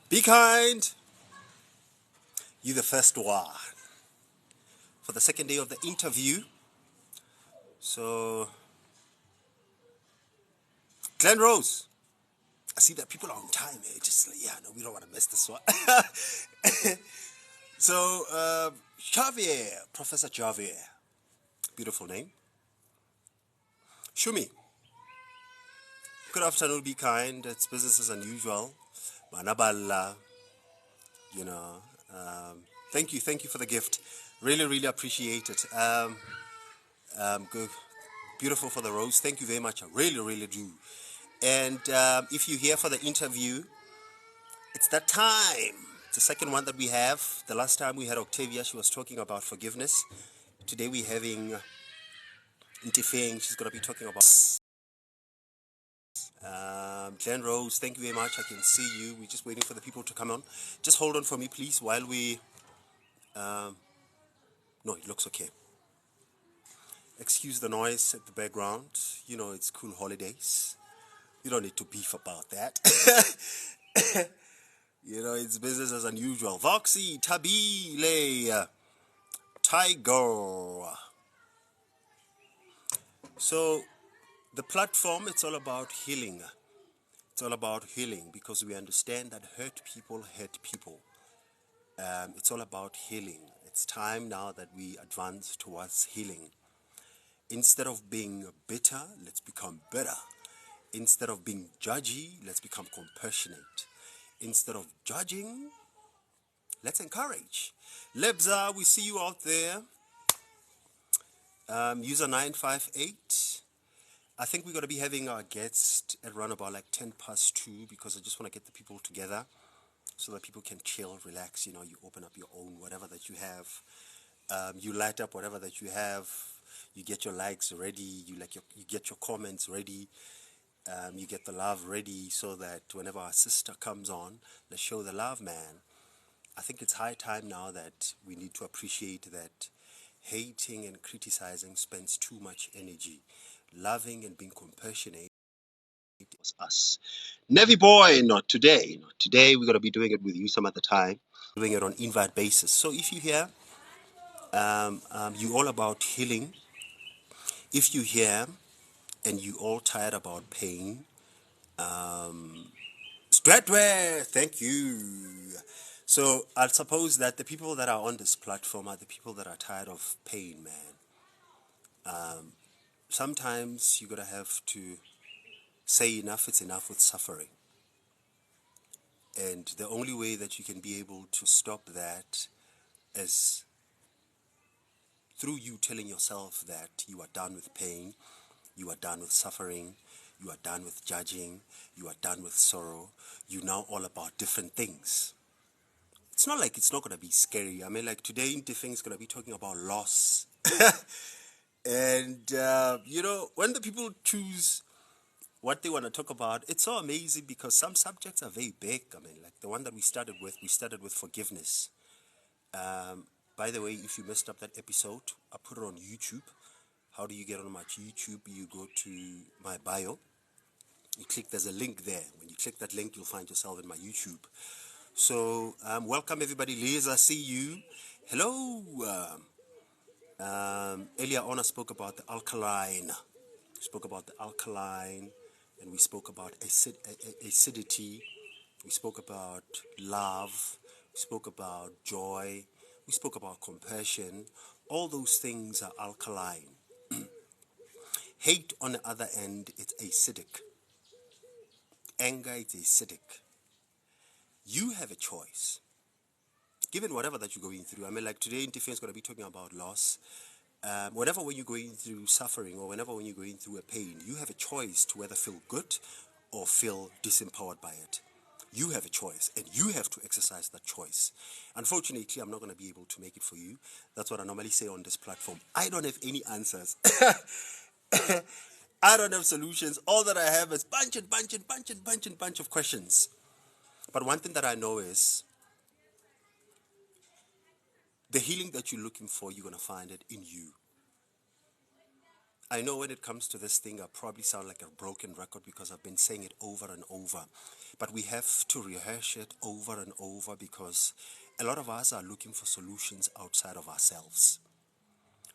Be kind. You the first one. For the second day of the interview. So, Glen Rose. I see that people are on time. Just like, no, we don't want to miss this one. So, Javier, Professor Javier. Beautiful name. Shumi. Good afternoon, be kind. It's business as unusual. Manabala. Thank you for the gift. Really appreciate it. Good, beautiful for the rose. Thank you very much. I really do. And if you're here for the interview, it's that time. It's the second one that we have. The last time we had Octavia, she was talking about forgiveness. Today we're having Ntefeng'S. She's going to be talking about Glen Rose. Thank you very much. I can see you. We're just waiting for the people to come on. Just hold on for me, please, while we... no, it looks okay. Excuse the noise at the background. It's cool holidays. You don't need to beef about that. It's business as unusual. Voxy, Tabile, Tiger. So, the platform, it's all about healing. It's all about healing because we understand that hurt people. It's all about healing. It's time now that we advance towards healing. Instead of being bitter, let's become better. Instead of being judgy, let's become compassionate. Instead of judging, let's encourage. Lebza, we see you out there. User 958. I think we're going to be having our guest at around about like 10 past 2 because I just want to get the people together so that people can chill, relax. You open up your own, whatever that you have. You light up whatever that you have. You get your likes ready. You get your comments ready. You get the love ready so that whenever our sister comes on, let's show the love, man. I think it's high time now that we need to appreciate that hating and criticizing spends too much energy. Loving and being compassionate was us. Navy boy, not today. Not today. We're going to be doing it with you some other time. Doing it on invite basis. So if you hear, you all about healing. If you hear and you all tired about pain, Stratware, thank you. So I suppose that the people that are on this platform are the people that are tired of pain, man. Sometimes you're going to have to say enough is enough with suffering. And the only way that you can be able to stop that is through you telling yourself that you are done with pain, you are done with suffering, you are done with judging, you are done with sorrow. You're now all about different things. It's not like it's not going to be scary. I mean, like today, Ntefeng'S going to be talking about loss. And, when the people choose what they want to talk about, it's so amazing because some subjects are very big. I mean, like the one that we started with forgiveness. By the way, if you messed up that episode, I put it on YouTube. How do you get on my YouTube? You go to my bio. You click, there's a link there. When you click that link, you'll find yourself in my YouTube. So, welcome everybody. Liz, I see you. Hello. Earlier on, I spoke about the alkaline. And we spoke about acidity. We spoke about love. We spoke about joy. We spoke about compassion. All those things are alkaline. Hate, on the other end, it's acidic. Anger, it's acidic. You have a choice. Given whatever that you're going through, I mean, like today, Ntefeng'S going to be talking about loss. Whenever when you're going through suffering or whenever when you're going through a pain, you have a choice to whether feel good or feel disempowered by it. You have a choice, and you have to exercise that choice. Unfortunately, I'm not going to be able to make it for you. That's what I normally say on this platform. I don't have any answers. I don't have solutions. All that I have is bunch of questions. But one thing that I know is the healing that you're looking for, you're going to find it in you. I know when it comes to this thing, I probably sound like a broken record because I've been saying it over and over. But we have to rehearse it over and over because a lot of us are looking for solutions outside of ourselves.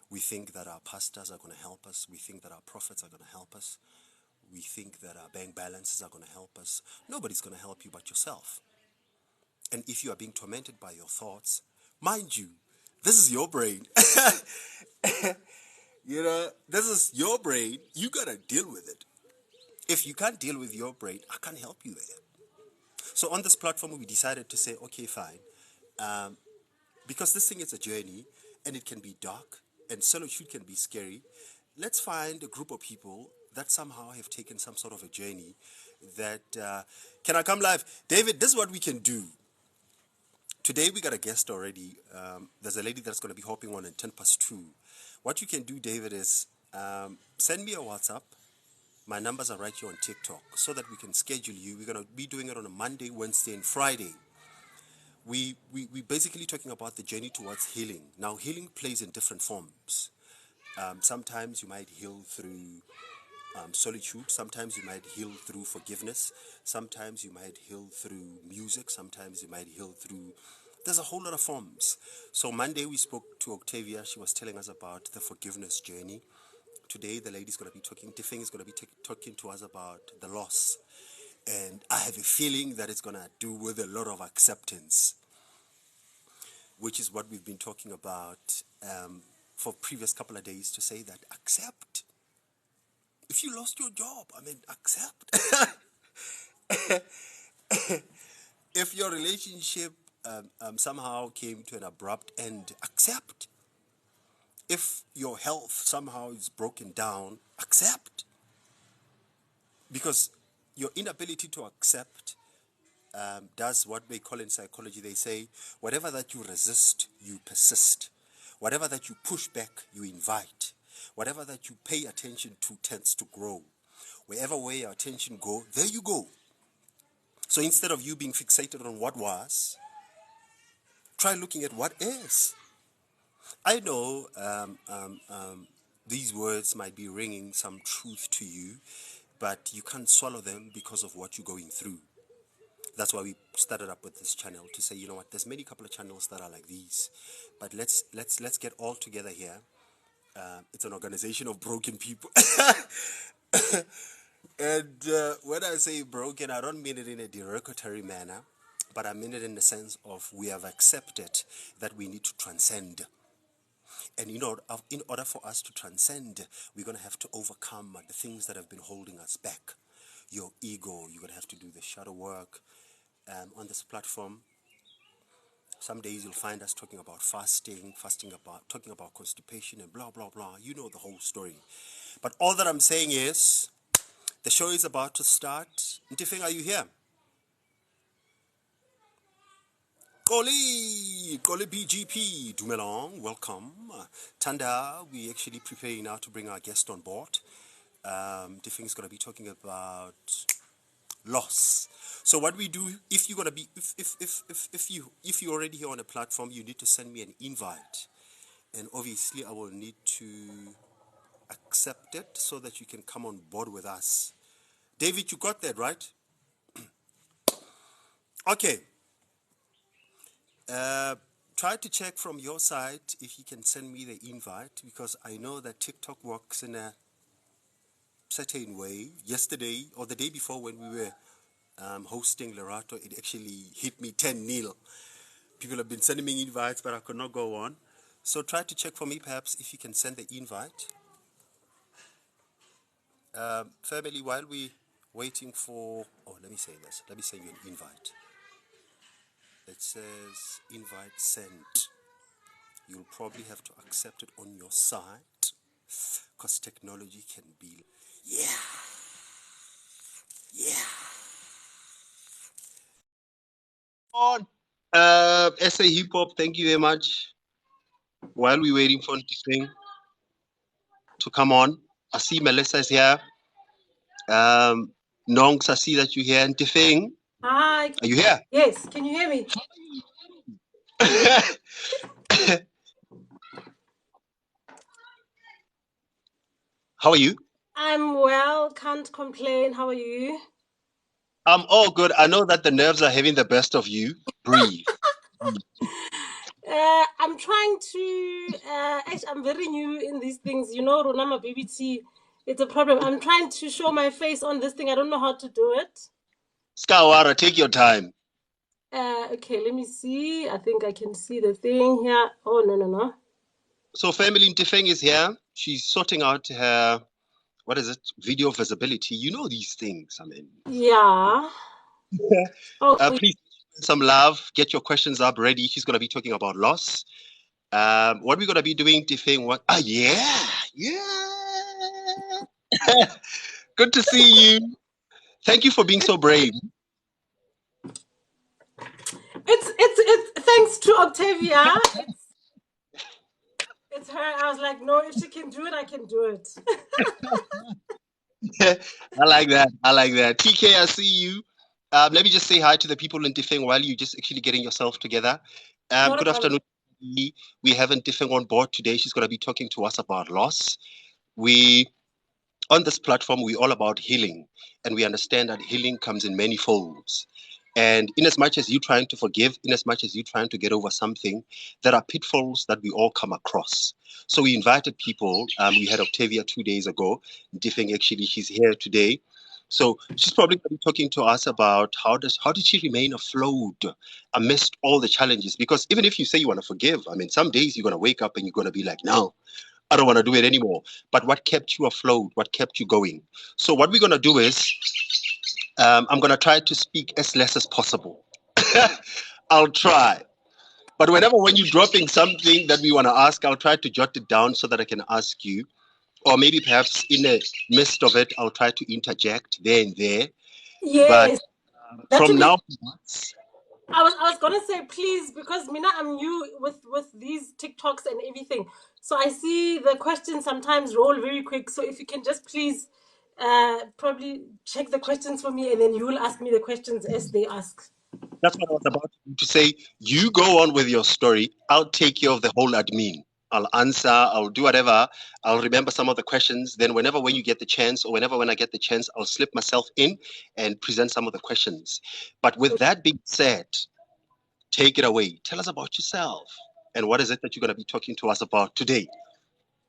We think that our pastors are going to help us. We think that our prophets are going to help us. We think that our bank balances are going to help us. Nobody's going to help you but yourself. And if you are being tormented by your thoughts, mind you, this is your brain. This is your brain. You got to deal with it. If you can't deal with your brain, I can't help you there. So on this platform, we decided to say, okay, fine. Because this thing is a journey and it can be dark and solitude can be scary. Let's find a group of people that somehow have taken some sort of a journey that, can I come live? David, this is what we can do. Today we got a guest already. There's a lady that's going to be hopping on at 2:10. What you can do, David, is send me a WhatsApp. My numbers are right here on TikTok so that we can schedule you. We're going to be doing it on a Monday, Wednesday, and Friday. We basically talking about the journey towards healing. Now, healing plays in different forms. Sometimes you might heal through solitude. Sometimes you might heal through forgiveness. Sometimes you might heal through music. Sometimes you might heal through... There's a whole lot of forms. So Monday we spoke to Octavia. She was telling us about the forgiveness journey. Today the lady's going to be talking, Ntefeng is going to be talking to us about the loss. And I have a feeling that it's going to do with a lot of acceptance, which is what we've been talking about for previous couple of days, to say that accept. If you lost your job, accept. If your relationship somehow came to an abrupt end, accept. If your health somehow is broken down, accept. Because your inability to accept does what they call in psychology. They say, whatever that you resist, you persist. Whatever that you push back, you invite. Whatever that you pay attention to tends to grow. Wherever where your attention go, there you go. So instead of you being fixated on what was, try looking at what is. I know these words might be ringing some truth to you, but you can't swallow them because of what you're going through. That's why we started up with this channel, to say, you know what, there's many couple of channels that are like these, but let's get all together here. It's an organization of broken people. And when I say broken, I don't mean it in a derogatory manner, but I mean it in the sense of we have accepted that we need to transcend. And in order for us to transcend, we're going to have to overcome the things that have been holding us back. Your ego, you're going to have to do the shadow work. On this platform, some days you'll find us talking about fasting, talking about constipation and blah, blah, blah. You know the whole story. But all that I'm saying is, the show is about to start. Ntefeng, are you here? Koli BGP, Dumelong, welcome. Tanda, we actually preparing now to bring our guest on board. Ntefeng is going to be talking about loss. So what we do, if you're going to be, if you're already here on a platform, you need to send me an invite. And obviously I will need to accept it so that you can come on board with us. David, you got that, right? Okay. Try to check from your side if you can send me the invite, because I know that TikTok works in a certain way. Yesterday or the day before, when we were hosting Lerato, it actually hit me 10-0. People have been sending me invites, but I could not go on. So try to check for me, perhaps, if you can send the invite. Family, while we waiting for... Oh, let me say this. Let me send you an invite. It says invite sent. You'll probably have to accept it on your side, because technology can be... Yeah. On SA Hip Hop, thank you very much. While we're waiting for Ntefeng to come on, I see Melissa's here. Nongs, I see that you're here. Ntefeng, Hi. are you here? Yes, can you hear me? How are you? I'm well, can't complain. How are you? I'm all good. I know that the nerves are having the best of you. Breathe. I'm trying to. Actually, I'm very new in these things. You know, Ronama BBT, it's a problem. I'm trying to show my face on this thing. I don't know how to do it. Skawara, take your time. Okay, let me see. I think I can see the thing here. Oh, no, no, no. So, family Ntefeng is here. She's sorting out her, what is it, video visibility. You know these things. I mean, Yeah. Oh, please, some love. Get your questions up ready. She's going to be talking about loss. What we're going to be doing, Ntefeng, what? Ah, yeah, yeah. Good to see you. Thank you for being so brave. it's thanks to Octavia. It's her. I was like, no, if she can do it, I can do it. I like that. I like that. TK, I see you. Let me just say hi to the people in Ntefeng while you're just actually getting yourself together. Not a Good problem. afternoon. We have Ntefeng on board today. She's going to be talking to us about loss. We on this platform, we're all about healing, and we understand that healing comes in many folds. And in as much as you trying to forgive, in as much as you trying to get over something, there are pitfalls that we all come across. So we invited people. We had Octavia 2 days ago. Diffing actually, she's here today. So she's probably going to be talking to us about how did she remain afloat amidst all the challenges? Because even if you say you want to forgive, I mean, some days you're going to wake up and you're going to be like, no, I don't want to do it anymore. But what kept you afloat? What kept you going? So what we're going to do is I'm going to try to speak as less as possible. I'll try. But whenever when you're dropping something that we want to ask, I'll try to jot it down so that I can ask you. Or maybe perhaps in the midst of it, I'll try to interject there and there. But Yes, that would from be. now, I was gonna say please because Mina, I'm new with these TikToks and everything. So I see the questions sometimes roll very quick. So if you can just please probably check the questions for me and then you will ask me the questions as they ask. that's what I was about to say. You go on with your story. I'll take care of the whole admin. I'll answer. I'll do whatever. I'll remember some of the questions. Then, whenever when you get the chance, or whenever when I get the chance, I'll slip myself in and present some of the questions. But with that being said, take it away. Tell us about yourself and what is it that you're going to be talking to us about today.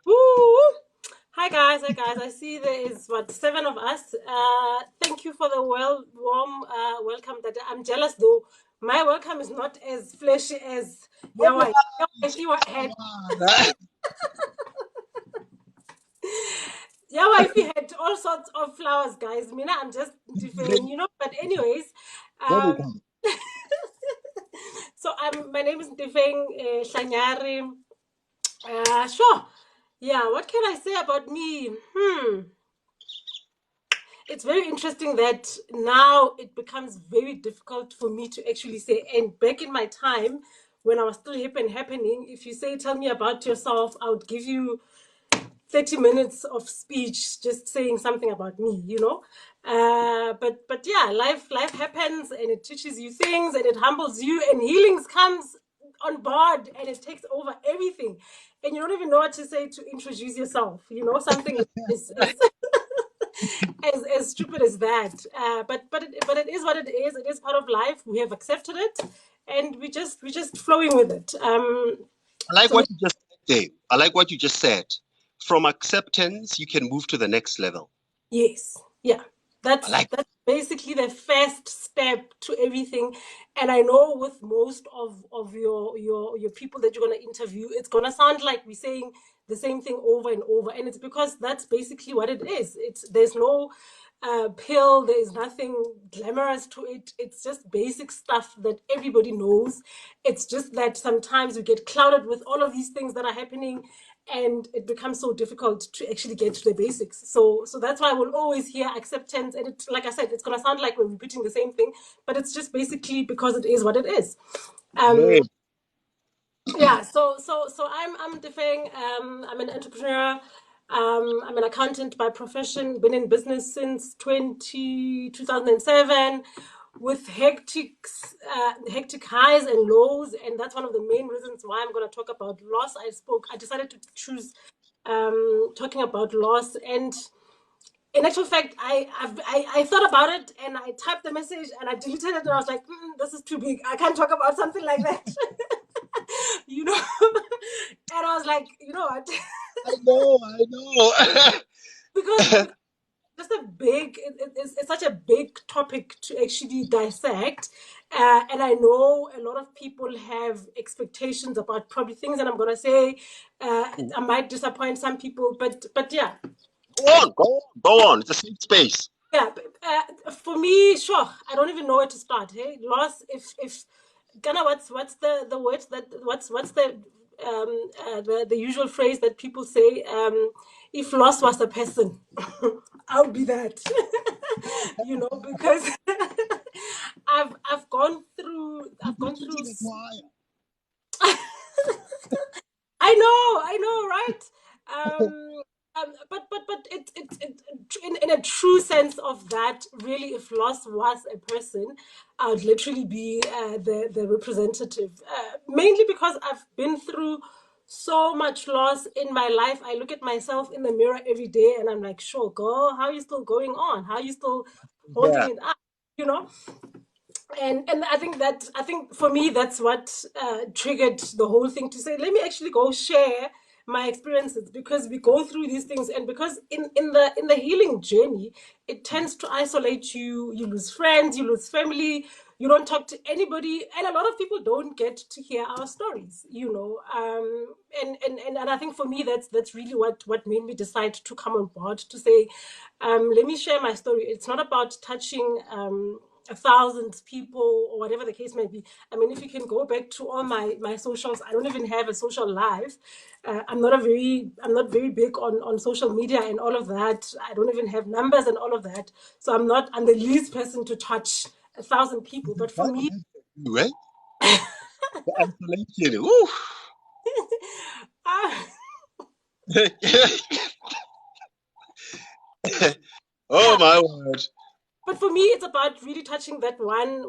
Woo! Hi guys, hi guys. I see there is what seven of us. Thank you for the warm welcome. That I'm jealous though. My welcome is not as fleshy as Yawai. Yawai had. Yeah, wifey had all sorts of flowers, guys. Mina, I'm just different, you know. But anyways, um, so my name is Ntefeng Hlanyari. Sure. Yeah, what can I say about me? It's very interesting that now it becomes very difficult for me to actually say. And back in my time, when I was still hip and happening, if you say, tell me about yourself, I would give you 30 minutes of speech just saying something about me, you know. But yeah, life happens and it teaches you things and it humbles you and healings comes on board and it takes over everything and you don't even know what to say to introduce yourself, you know, something as as stupid as that. But it is what it is. It is part of life. We have accepted it and we just flowing with it. I like So what you just said, Dave. I like what you just said. From acceptance, you can move to the next level. yes, yeah. I That's like. that's basically the first step to everything. And I know with most of your people that you're gonna interview, it's gonna sound like we're saying the same thing over and over. And it's because that's basically what it is. It's there's no pill, there is nothing glamorous to it. It's just basic stuff that everybody knows. It's just that sometimes we get clouded with all of these things that are happening and it becomes so difficult to actually get to the basics. So that's why we'll always hear acceptance. And it, like I said, it's gonna sound like we're repeating the same thing, but it's just basically because it is what it is. Um, Hey, yeah. So I'm Defeng. I'm an entrepreneur. I'm an accountant by profession. Been in business since 2007 with hectic highs and lows, and that's one of the main reasons why I'm going to talk about loss. I decided to choose talking about loss. And in actual fact, I thought about it and I typed the message and I deleted it and I was like, this is too big. I can't talk about something like that. you know? And I was like, you know what? I know. because just a big it's such a big topic to actually dissect, and I know a lot of people have expectations about probably things that I'm going to say. I might disappoint some people, but yeah. Go on, go on, go on. It's a safe space. Yeah, for me, sure, I don't even know where to start. Hey, loss. If Ghana, what's the word that what's the usual phrase that people say? If loss was a person, I'll be that. Because I've You're gone through. taking it higher. I know, right? But in a true sense of that, really, if loss was a person, I would literally be the representative. Mainly because I've been through so much loss in my life. I look at myself in the mirror every day, and I'm like, sure, girl, how are you still going on? How are you still holding Yeah. it up? You know, and I think for me that's what triggered the whole thing to say let me actually go share my experiences, because we go through these things, and because in the healing journey it tends to isolate you. You lose friends, you lose family, you don't talk to anybody, and a lot of people don't get to hear our stories, and I think for me that's really what made me decide to come on board to say, let me share my story. It's not about touching 1,000 people or whatever the case may be. I mean, if you can go back to all my socials, I don't even have a social life. I'm not very big on social media and all of that. I don't even have numbers and all of that. So I'm the least person to touch 1,000 people. But for Quite me, a bit for you, eh? The isolation. Woo. ah, Oh yeah. my word. But for me, it's about really touching that one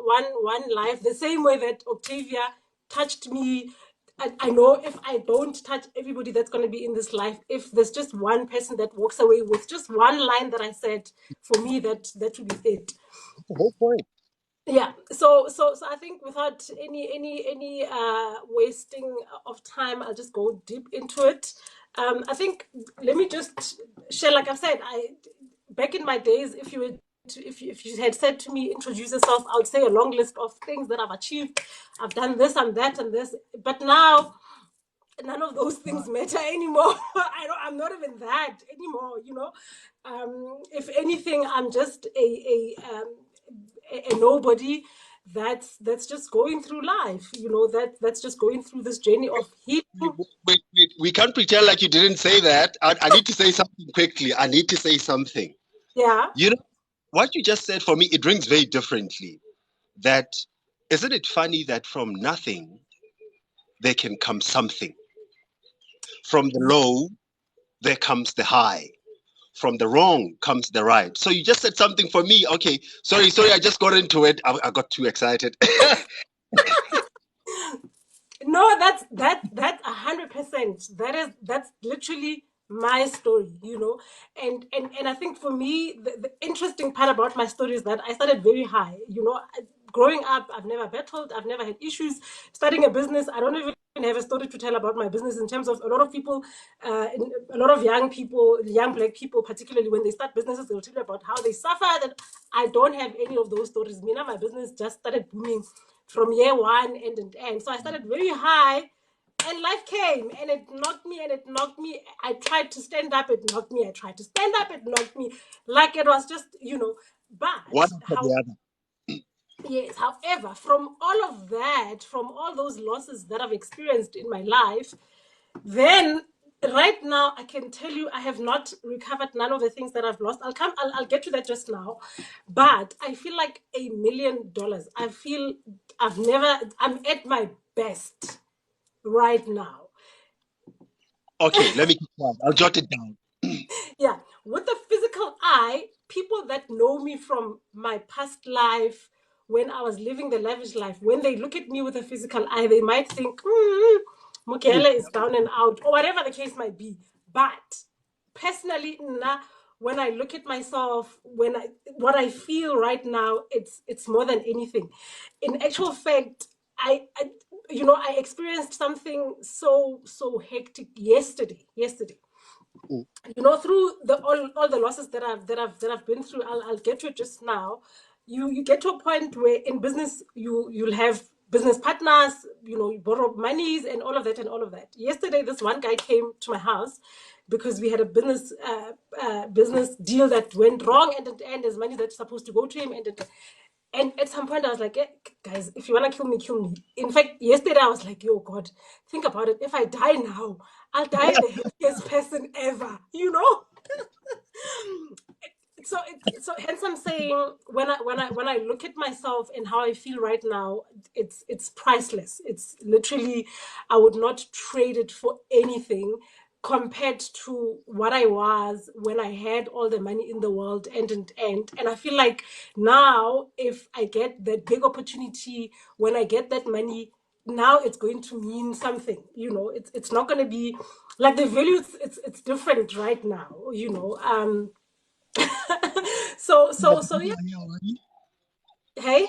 life, the same way that Octavia touched me. I know if I don't touch everybody that's going to be in this life, if there's just one person that walks away with just one line that I said, for me, that would be it. That's the whole point. Yeah, so I think without any wasting of time, I'll just go deep into it. I think, let me just share, like I've said, I back in my days, if you were if you had said to me, introduce yourself, I would say a long list of things that I've achieved. I've done this and that and this, but now none of those things matter anymore. I'm not even that anymore. If anything, I'm just a nobody that's just going through life. That's just going through this journey of Wait, healing. wait, wait. We can't pretend like you didn't say that. I need to say something quickly. I need to say something. Yeah, You know, what you just said for me, it rings very differently. That isn't it funny that from nothing there can come something. From the low, there comes the high. From the wrong comes the right. So you just said something for me. Okay, sorry, I just got into it. I got too excited. no, that's 100%. That's literally my story. And I think for me, the interesting part about my story is that I started very high. Growing up, I've never battled, I've never had issues. Starting a business, I don't even have a story to tell about my business, in terms of a lot of people, a lot of young people, young black people, particularly when they start businesses, they'll tell you about how they suffered. And I don't have any of those stories. Me and my business just started booming from year one, end. So I started very high, and life came and it knocked me and it knocked me. I tried to stand up, it knocked me. I tried to stand up, it knocked me. Like it was just, One but after how the other. yes, however, from all of that, from all those losses that I've experienced in my life, then right now I can tell you I have not recovered none of the things that I've lost. I'll get to that just now. But I feel like $1 million. I feel I'm at my best right now. Okay, let me keep quiet. I'll jot it down. Yeah, with the physical eye, people that know me from my past life, when I was living the lavish life, when they look at me with a physical eye, they might think, Mukele is down and out, or whatever the case might be. But personally, when I look at myself, what I feel right now, it's more than anything. In actual fact, I I experienced something so hectic yesterday. Through all the losses that I've been through, I'll get to it just now. You get to a point where in business you'll have business partners, you borrow monies and all of that and all of that. Yesterday, this one guy came to my house because we had a business deal that went wrong, and there's money that's supposed to go to him, and at some point, I was like, guys, if you want to kill me, kill me. In fact, yesterday, I was like, yo, God, think about it. If I die now, I'll die the happiest person ever, So hence I'm saying, when I look at myself and how I feel right now, it's priceless. It's literally, I would not trade it for anything compared to what I was when I had all the money in the world, and I feel like now, if I get that big opportunity, when I get that money, now it's going to mean something. It's not going to be like the value. It's different right now. So yeah. Hey.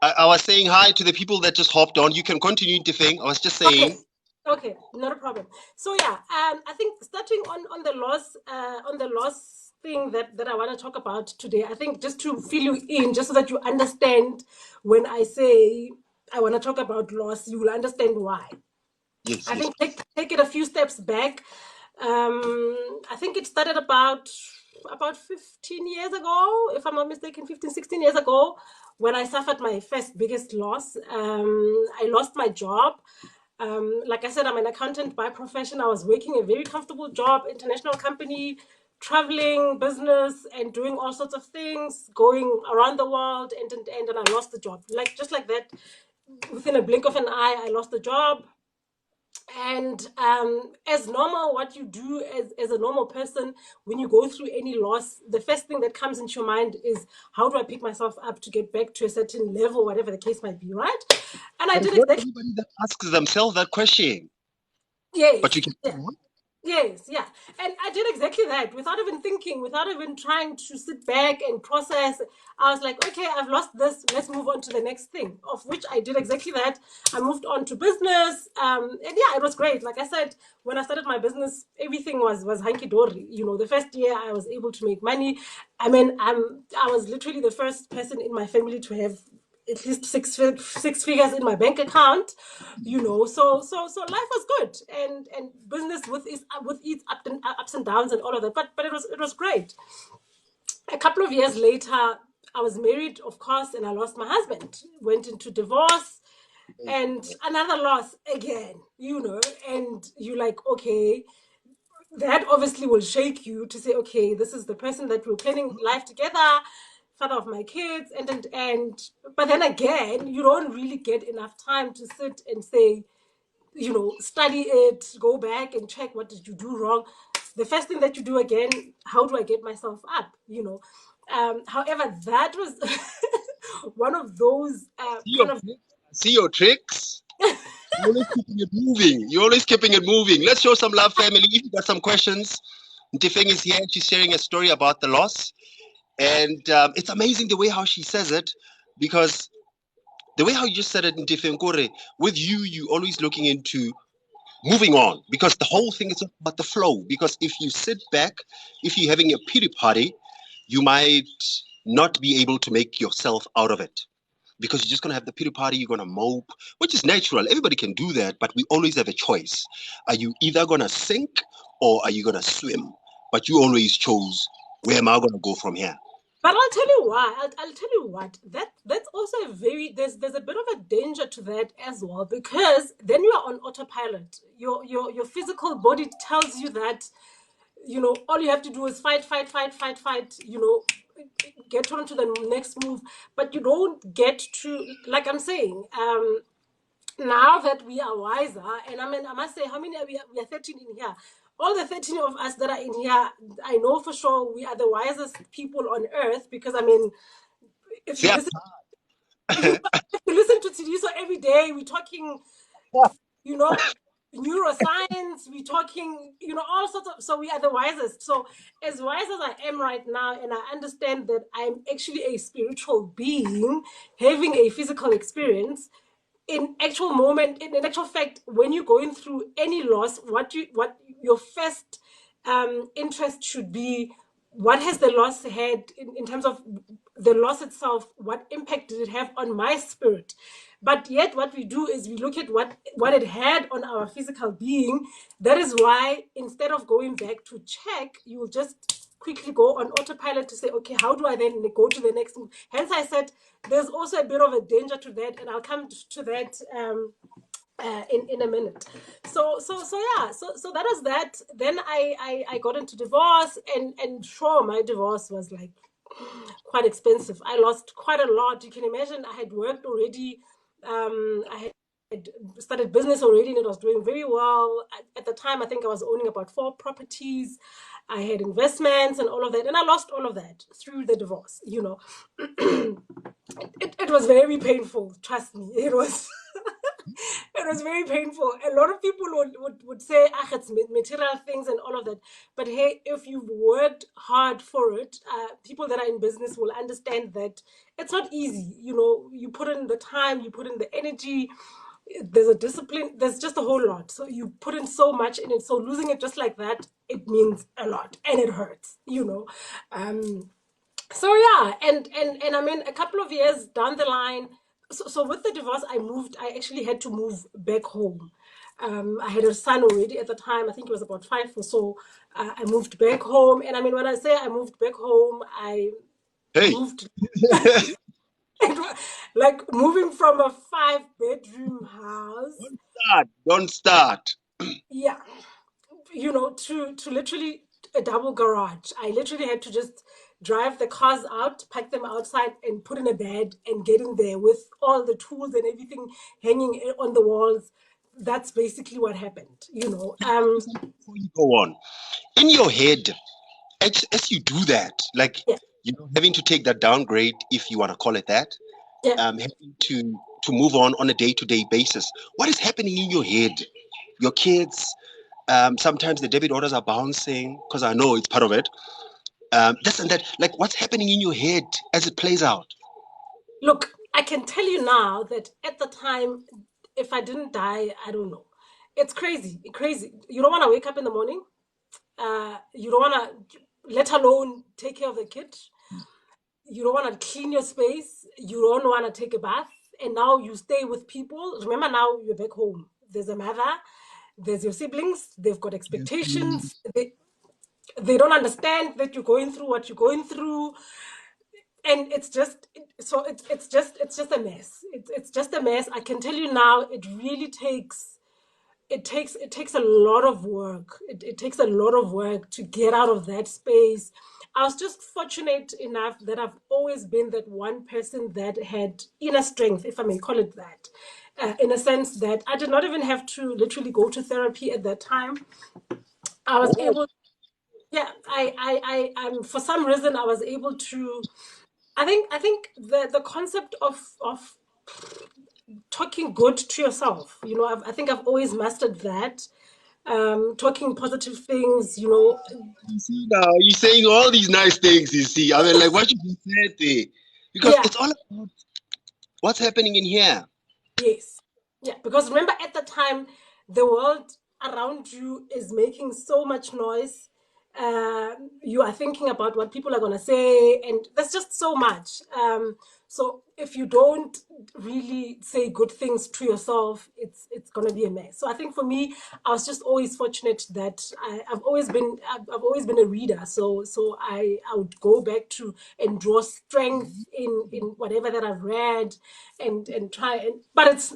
I was saying hi to the people that just hopped on. You can continue, Ntefeng. I was just saying. Okay, not a problem. So yeah, I think starting on the loss thing that I want to talk about today. I think just to fill you in, just so that you understand, when I say I want to talk about loss, you will understand why. Yes, I yes. think take it a few steps back. I think it started about 15 years ago, if I'm not mistaken, 15, 16 years ago, when I suffered my first biggest loss. I lost my job. Like I said, I'm an accountant by profession. I was working a very comfortable job, international company, traveling, business, and doing all sorts of things, going around the world, and I lost the job. Just like that, within a blink of an eye, I lost the job. And as normal, what you do as a normal person, when you go through any loss, the first thing that comes into your mind is, how do I pick myself up to get back to a certain level, whatever the case might be, right? And I But it's did not exactly. everybody that asks themselves that question. But Yes. you can. Yeah. Yes, yeah. And I did exactly that without even thinking, without even trying to sit back and process. I was like, okay, I've lost this. Let's move on to the next thing, of which I did exactly that. I moved on to business. And yeah, it was great. Like I said, when I started my business, everything was hunky dory. The first year I was able to make money. I mean, I was literally the first person in my family to have at least six figures in my bank account. So life was good, and business with its ups and downs and all of that, but it was great. A couple of years later, I was married, of course, and I lost my husband, went into divorce, and another loss again. And you like, okay, that obviously will shake you to say, okay, this is the person that we're planning life together, father of my kids, and but then again, you don't really get enough time to sit and say, study it, go back and check, what did you do wrong. The first thing that you do again, how do I get myself up. However, that was one of those kind of. See your tricks. You're always keeping it moving. You're always keeping it moving. Let's show some love, family. If you got some questions, Ntefeng is here. She's sharing a story about the loss. And it's amazing the way how she says it, because the way how you just said it, Ntefeng, with you always looking into moving on, because the whole thing is about the flow. Because if you sit back, if you're having a pity party, you might not be able to make yourself out of it, because you're just going to have the pity party, you're going to mope, which is natural. Everybody can do that, but we always have a choice. Are you either going to sink or are you going to swim? But you always chose, where am I going to go from here? But I'll tell you why. I'll tell you what. That's also there's a bit of a danger to that as well, because then you are on autopilot. Your physical body tells you that, all you have to do is fight, fight, fight, fight, fight. Get on to the next move, but you don't get to, like I'm saying. Now that we are wiser, and I mean, I must say, how many are we are 13 in here. All the 13 of us that are in here, I know for sure we are the wisest people on earth, because I mean, if you Yeah. listen, if you listen to Tidiso every day, we're talking, you know, neuroscience, we're talking, all sorts of, so we are the wisest. So as wise as I am right now, and I understand that I'm actually a spiritual being having a physical experience, in actual fact, when you're going through any loss, what your first interest should be, what has the loss had in terms of the loss itself, what impact did it have on my spirit? But yet what we do is we look at what it had on our physical being. That is why instead of going back to check, you will just quickly go on autopilot to say, okay, how do I then go to the next move? Hence I said there's also a bit of a danger to that, and I'll come to that in a minute. So yeah, so that was that. Then I got into divorce, and sure, my divorce was like quite expensive. I lost quite a lot. You can imagine I had worked already. I had started business already, and it was doing very well. At the time, I think I was owning about 4 properties. I had investments and all of that, and I lost all of that through the divorce. It was very painful. Trust me, it was. It was very painful. A lot of people would say, ah, it's material things and all of that. But hey, if you've worked hard for it, people that are in business will understand that it's not easy. You put in the time, you put in the energy, there's a discipline, there's just a whole lot. So you put in so much in it. So losing it just like that, it means a lot and it hurts. So yeah, and I mean, a couple of years down the line, so with the divorce, I actually had to move back home. I had a son already at the time. I think he was about 5 or so. I moved back home, and I mean, when I say I moved back home, I Hey, moved like moving from a 5-bedroom house, don't start. yeah, to literally a double garage. I literally had to just drive the cars out, pack them outside, and put in a bed and get in there with all the tools and everything hanging on the walls. That's basically what happened. Before you go on, in your head, as you do that, like Yeah, having to take that downgrade, if you want to call it that, yeah. having to move on a day-to-day basis. What is happening in your head? Your kids, sometimes the debit orders are bouncing because I know it's part of it. This and that. Like, what's happening in your head as it plays out? Look, I can tell you now that at the time, if I didn't die, I don't know. It's crazy, crazy. You don't want to wake up in the morning. You don't want to, let alone take care of the kid. You don't want to clean your space. You don't want to take a bath. And now you stay with people. Remember, now you're back home. There's a mother, there's your siblings, they've got expectations. They don't understand that you're going through what you're going through. And it's just so it's just a mess. It's just a mess. I can tell you now, it really takes a lot of work. It takes a lot of work to get out of that space. I was just fortunate enough that I've always been that one person that had inner strength, if I may call it that, in a sense that I did not even have to literally go to therapy at that time. I was Oh, able, yeah, for some reason I was able to. I think the concept of talking good to yourself. I think I've always mastered that. Talking positive things. you see now, you're saying all these nice things, you see. I mean, like what you just said there. Because Yeah, it's all about what's happening in here. yes, yeah. Because remember, at the time, the world around you is making so much noise. You are thinking about what people are gonna say, and there's just so much. So if you don't really say good things to yourself, it's gonna be a mess. So I think for me, I was just always fortunate that I've always been a reader. So I would go back to and draw strength in whatever that I've read, and try but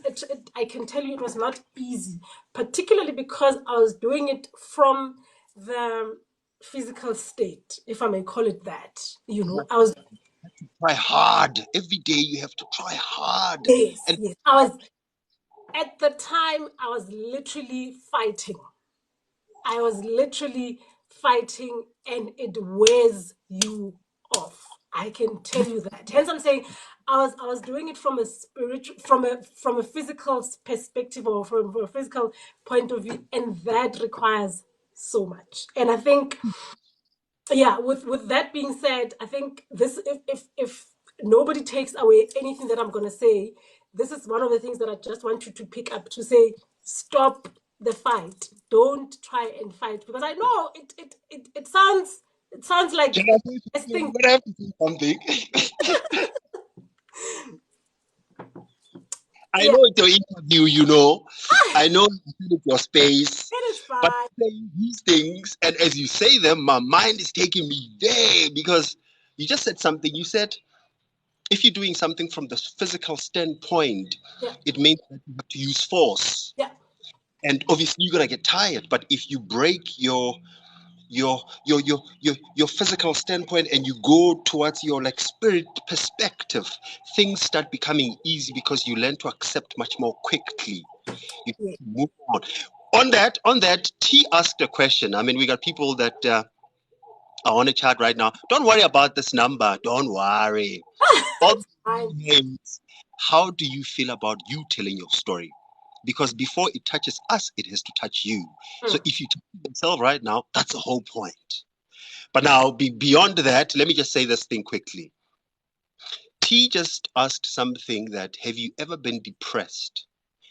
I can tell you it was not easy, particularly because I was doing it from the physical state, if I may call it that. I was, Try hard. Every day you have to try hard. yes, And yes. I was, at the time, I was literally fighting. I was literally fighting, and it wears you off. I can tell you that. Hence, I'm saying I was doing it from a spiritual, from a physical perspective, or from a physical point of view, and that requires so much. And I think, yeah, with that being said, I think this, if nobody takes away anything that I'm gonna say, this is one of the things that I just want you to pick up, to say, stop the fight. Don't try and fight, because I know it sounds like Jenna, the best you're thing. gonna have to say something. I Yeah, know it's your interview, you know. I know it's your space, it is but fine. saying these things, and as you say them, my mind is taking me there because you just said something. You said if you're doing something from the physical standpoint, Yeah, it means that you have to use force, yeah, and obviously you're gonna get tired. But if you break your physical standpoint and you go towards your like spirit perspective, things start becoming easy because you learn to accept much more quickly. You yeah. move on. On that, T asked a question. I mean, we got people that are on a chat right now. Don't worry about this number. Don't worry. All It's fine. names. How do you feel about you telling your story? Because before it touches us, it has to touch you. So Mm. if you touch yourself right now, that's the whole point. But now, beyond that, let me just say this thing quickly. T just asked something that have you ever been depressed?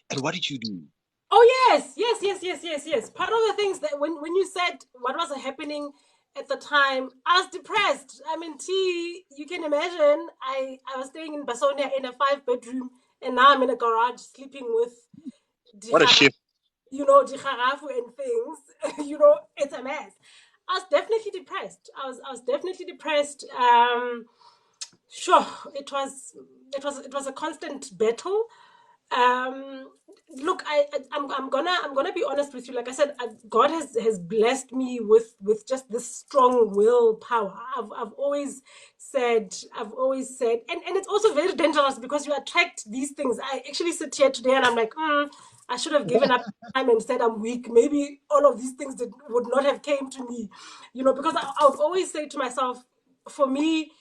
And what did you do? Oh yes, yes, yes, yes, yes, yes. Part of the things that when you said what was happening at the time, I was depressed. I mean, T, you can imagine. I was staying in Basonia in a 5 bedroom, and now I'm in a garage sleeping with What a Dihara, shift. Diharafu and things. It's a mess. I was definitely depressed. I was definitely depressed. Sure, it was a constant battle. um Look, I'm gonna be honest with you. Like I said, God has blessed me with just this strong willpower. I've always said, and it's also very dangerous because you attract these things. I actually sit here today and I'm like, I should have given up time and said I'm weak. Maybe all of these things would not have came to me, because I would always say to myself, for me,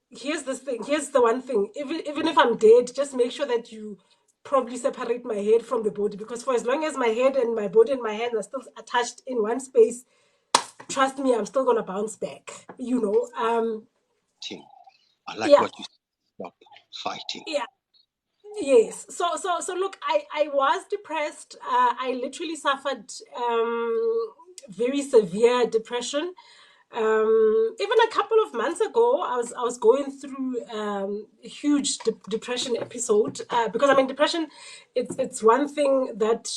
here's the one thing. Even if I'm dead, just make sure that you probably separate my head from the body, because for as long as my head and my body and my hands are still attached in one space, trust me, I'm still gonna bounce back. I like Yeah, what you said. Stop fighting. yeah. Yes. So look, I was depressed. I literally suffered very severe depression. Even a couple of months ago, I was going through a huge depression episode, because I mean, depression, it's one thing that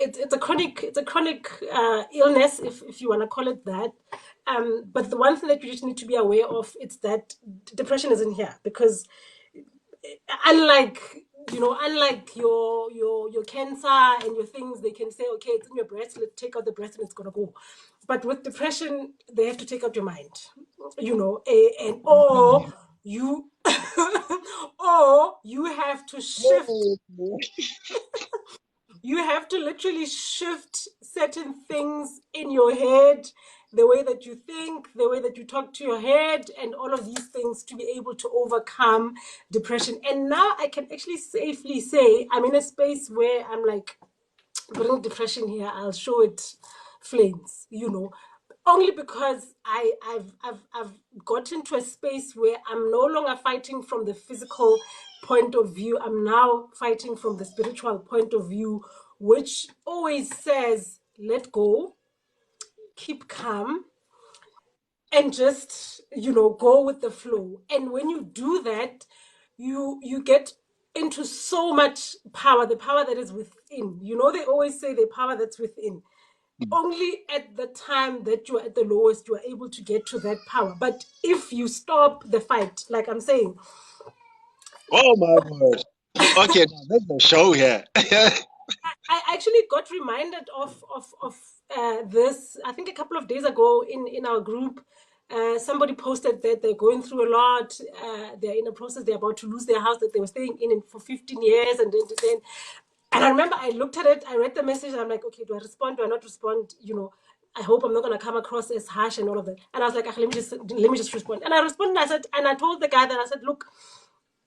it's a chronic illness, if you want to call it that. But the one thing that you just need to be aware of, it's that depression isn't here, because unlike unlike your cancer and your things, they can say, okay, it's in your breast, let's take out the breast and it's gonna go. But with depression, they have to take out your mind, and or you or you have to shift. You have to literally shift certain things in your head, the way that you think, the way that you talk to your head, and all of these things, to be able to overcome depression. And now I can actually safely say I'm in a space where I'm like, bring depression here, I'll show it flames. Only because I've gotten to a space where I'm no longer fighting from the physical point of view. I'm now fighting from the spiritual point of view, which always says, let go, keep calm, and just go with the flow. And when you do that, you get into so much power, the power that is within. They always say the power that's within. Only at the time that you're at the lowest, you are able to get to that power. But if you stop the fight, like I'm saying, Oh my word. Okay, now there's a show here. I actually got reminded of this. I think a couple of days ago in our group, somebody posted that they're going through a lot. They're in a process. They're about to lose their house that they were staying in for 15 years, and I remember I looked at it. I read the message, and I'm like, okay, do I respond? Do I not respond? I hope I'm not gonna come across as harsh and all of that. And I was like, let me just respond. And I responded. And I told the guy that I said, look,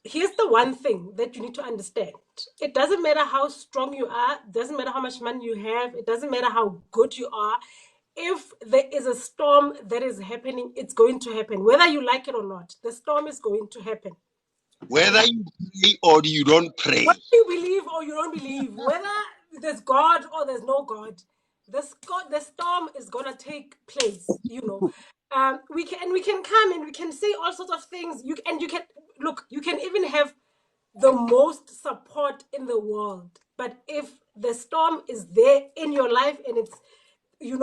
here's the one thing that you need to understand. It doesn't matter how strong you are, it doesn't matter how much money you have, it doesn't matter how good you are. If there is a storm that is happening, it's going to happen. Whether you like it or not, the storm is going to happen. Whether you pray or you don't pray. Whether you believe or you don't believe, whether there's God or there's no God, the storm is gonna take place. We can come and we can say all sorts of things. You can look. You can even have the most support in the world, but if the storm is there in your life and it's there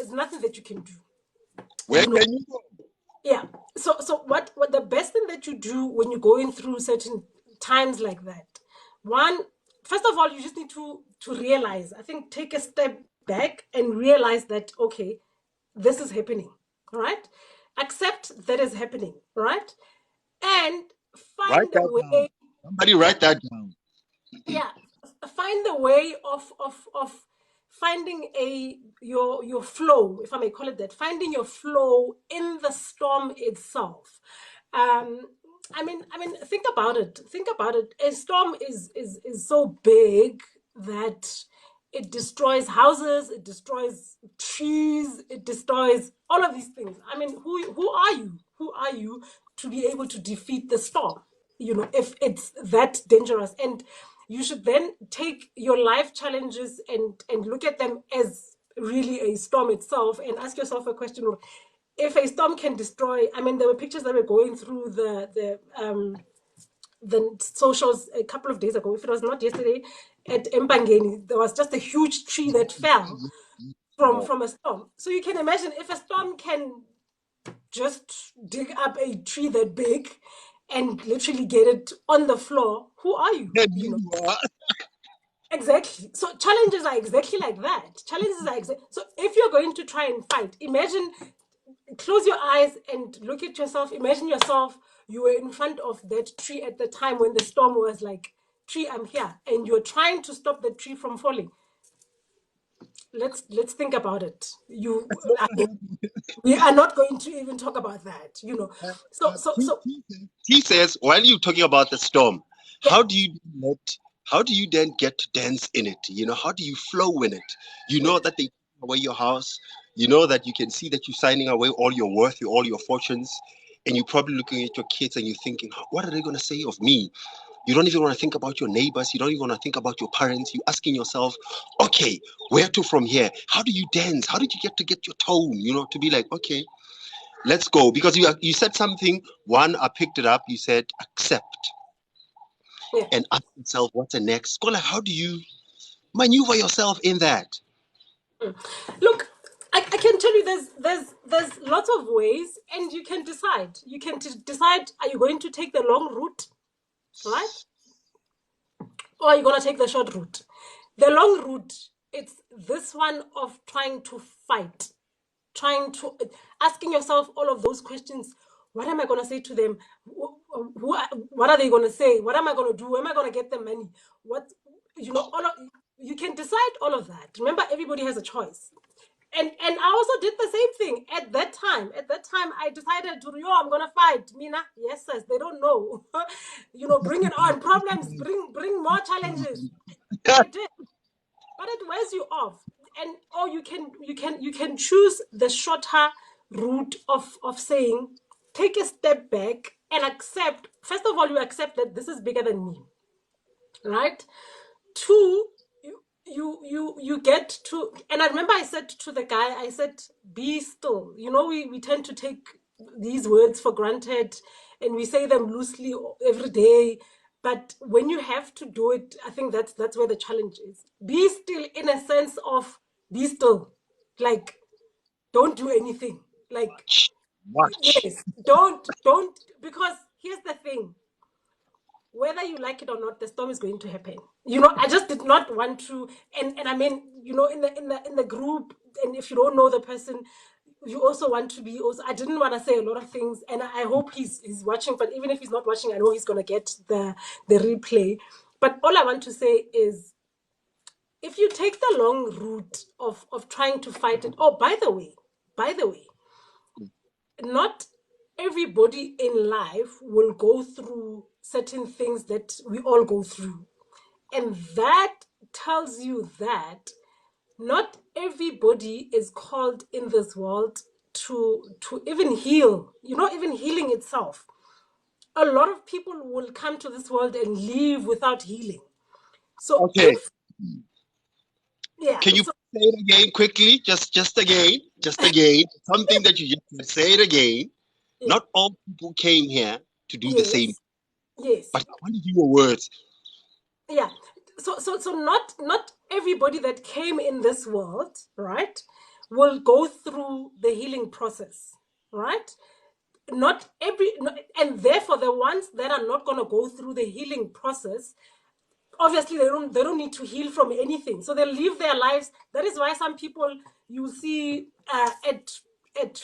is nothing that you can do. Where You know, can you go? yeah. So what the best thing that you do when you're going through certain times like that, one, first of all, you just need to realize, I think, take a step back and realize that, okay, this is happening. All right. Accept that is happening. All right. And Write find a that down. way. Somebody Yeah. write that down. Yeah. Find the way of finding your flow, if I may call it that, finding your flow in the storm itself. um I mean, think about it. A storm is so big that it destroys houses, it destroys trees, it destroys all of these things. I mean, who are you to be able to defeat the storm, if it's that dangerous? And you should then take your life challenges and look at them as really a storm itself, and ask yourself a question: if a storm can destroy, I mean, there were pictures that were going through the socials a couple of days ago, if it was not yesterday, at Mpangeni, there was just a huge tree that fell from a storm. So you can imagine, if a storm can just dig up a tree that big and literally get it on the floor, who are you? Then you are. Exactly. So challenges are exactly like that. So if you're going to try and fight, imagine, close your eyes and look at yourself. Imagine yourself, you were in front of that tree at the time when the storm was like, tree, I'm here, and you're trying to stop the tree from falling. Let's think about it. We are not going to even talk about that. So He says, while you're talking about the storm, yeah. how do you let how do you then get to dance in it? How do you flow in it? You know that they take away your house, you know that you can see that you're signing away all your worth, all your fortunes, and you're probably looking at your kids and you're thinking, what are they gonna say of me? You don't even want to think about your neighbors. You don't even want to think about your parents. You're asking yourself, okay, where to from here? How do you dance? How did you get your tone, to be like, okay, let's go. Because you said something, one, I picked it up. You said accept Yeah. and ask yourself, what's the next? Go like, how do you maneuver yourself in that? Look, I can tell you, there's lots of ways, and you can decide. Decide, are you going to take the long route, right? Or are you going to take the short route? The long route, it's this one of trying to fight, asking yourself all of those questions. What am I going to say to them? What are they going to say? What am I going to do? Where am I going to get the money? What, you can decide all of that. Remember, everybody has a choice. And I also did the same thing at that time. At that time, I decided to, I'm gonna fight. Mina, yes, sis, they don't know. Bring it on. Problems, bring more challenges. I did, but it wears you off. And or you can choose the shorter route of saying, take a step back and accept. First of all, you accept that this is bigger than me, right? Two, you get to, and I remember I said to the guy, I said, be still. We tend to take these words for granted, and we say them loosely every day, but when you have to do it, I think that's where the challenge is. Be still, in a sense of, be still, like, don't do anything, like, Watch. yes, don't, because here's the thing: whether you like it or not, the storm is going to happen. I just did not want to, and I mean, in the group, and if you don't know the person, you also want to be also. I didn't want to say a lot of things, and I hope he's watching. But even if he's not watching, I know he's gonna get the replay. But all I want to say is, if you take the long route of trying to fight it. Oh, by the way, not everybody in life will go through certain things that we all go through. And that tells you that not everybody is called in this world to even heal, even healing itself. A lot of people will come to this world and leave without healing. So Okay. yeah, Can you so say it again quickly? Just again. Just again. Something that you just said. Say it again. yeah, Not all people came here to do the same, yes, yes, but I want to hear your words. yeah. So not everybody that came in this world, right, will go through the healing process, right? Not every, and therefore the ones that are not going to go through the healing process, obviously they don't need to heal from anything, so they live their lives. That is why some people you see at at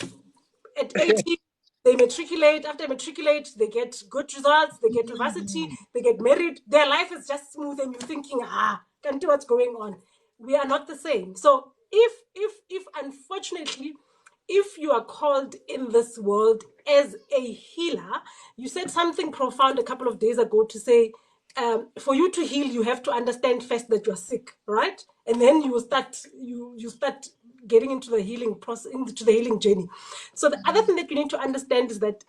18 they matriculate. After matriculate, they get good results, they get university, they get married, their life is just smooth, and you're thinking, can't do what's going on. We are not the same. So if unfortunately, if you are called in this world as a healer, you said something profound a couple of days ago to say, for you to heal, you have to understand first that you're sick, right? And then you start getting into the healing process, into the healing journey. So the other thing that you need to understand is that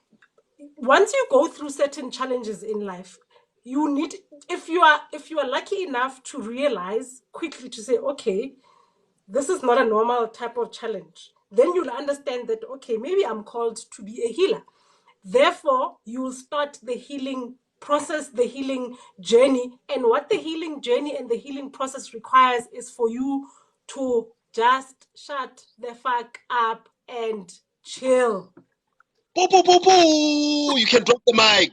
once you go through certain challenges in life, you need, if you are lucky enough to realize quickly to say, okay, this is not a normal type of challenge, then you'll understand that, okay, maybe I'm called to be a healer. Therefore, you will start the healing process, the healing journey. And what the healing journey and the healing process requires is for you to just shut the fuck up and chill. Boo, boo, boo, boo. You can drop the mic.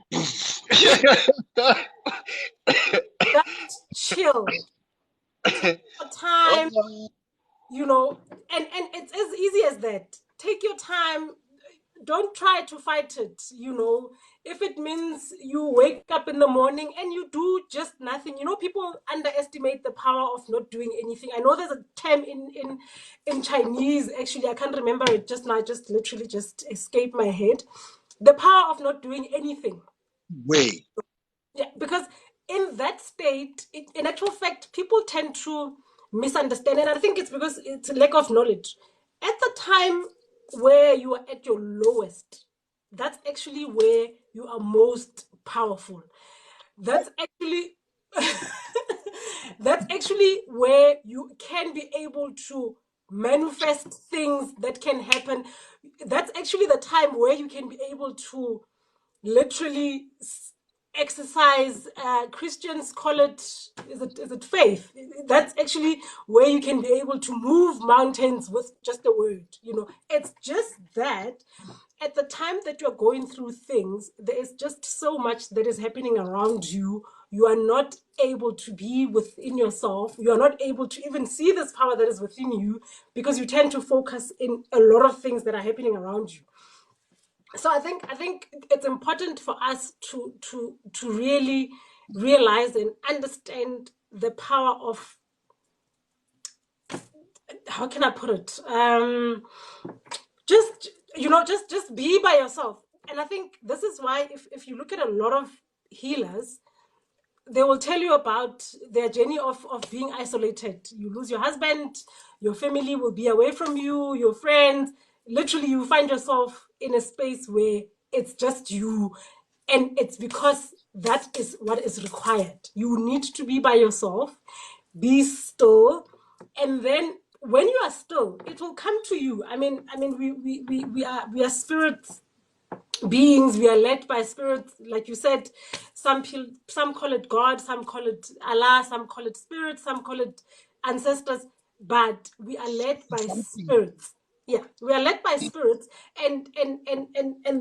Just chill. Take your time, Oh, and it's as easy as that. Take your time. Don't try to fight it. If it means you wake up in the morning and you do just nothing. People underestimate the power of not doing anything. I know there's a term in Chinese, actually I can't remember it just now. Just literally just escaped my head. The power of not doing anything. wait. Yeah, because in that state, in actual fact, people tend to misunderstand, and I think it's because it's a lack of knowledge. At the time where you are at your lowest, that's actually where you are most powerful. That's actually that's actually where you can be able to manifest things that can happen. That's actually the time where you can be able to literally exercise. Christians call it, is it faith? That's actually where you can be able to move mountains with just a word. It's just that at the time that you're going through things, there is just so much that is happening around you. You are not able to be within yourself. You are not able to even see this power that is within you, because you tend to focus in a lot of things that are happening around you. So I think it's important for us to really realize and understand the power of, how can I put it, just be by yourself. And I think this is why, if you look at a lot of healers, they will tell you about their journey of being isolated. You lose your husband, your family will be away from you, your friends. Literally, you find yourself in a space where it's just you. And it's because that is what is required. You need to be by yourself, be still, and then when you are still, it will come to you. I mean, we are spirits beings. We are led by spirits, like you said. Some call it God, some call it Allah, some call it spirit, some call it ancestors, but we are led by spirits. Yeah, we are led by spirits, and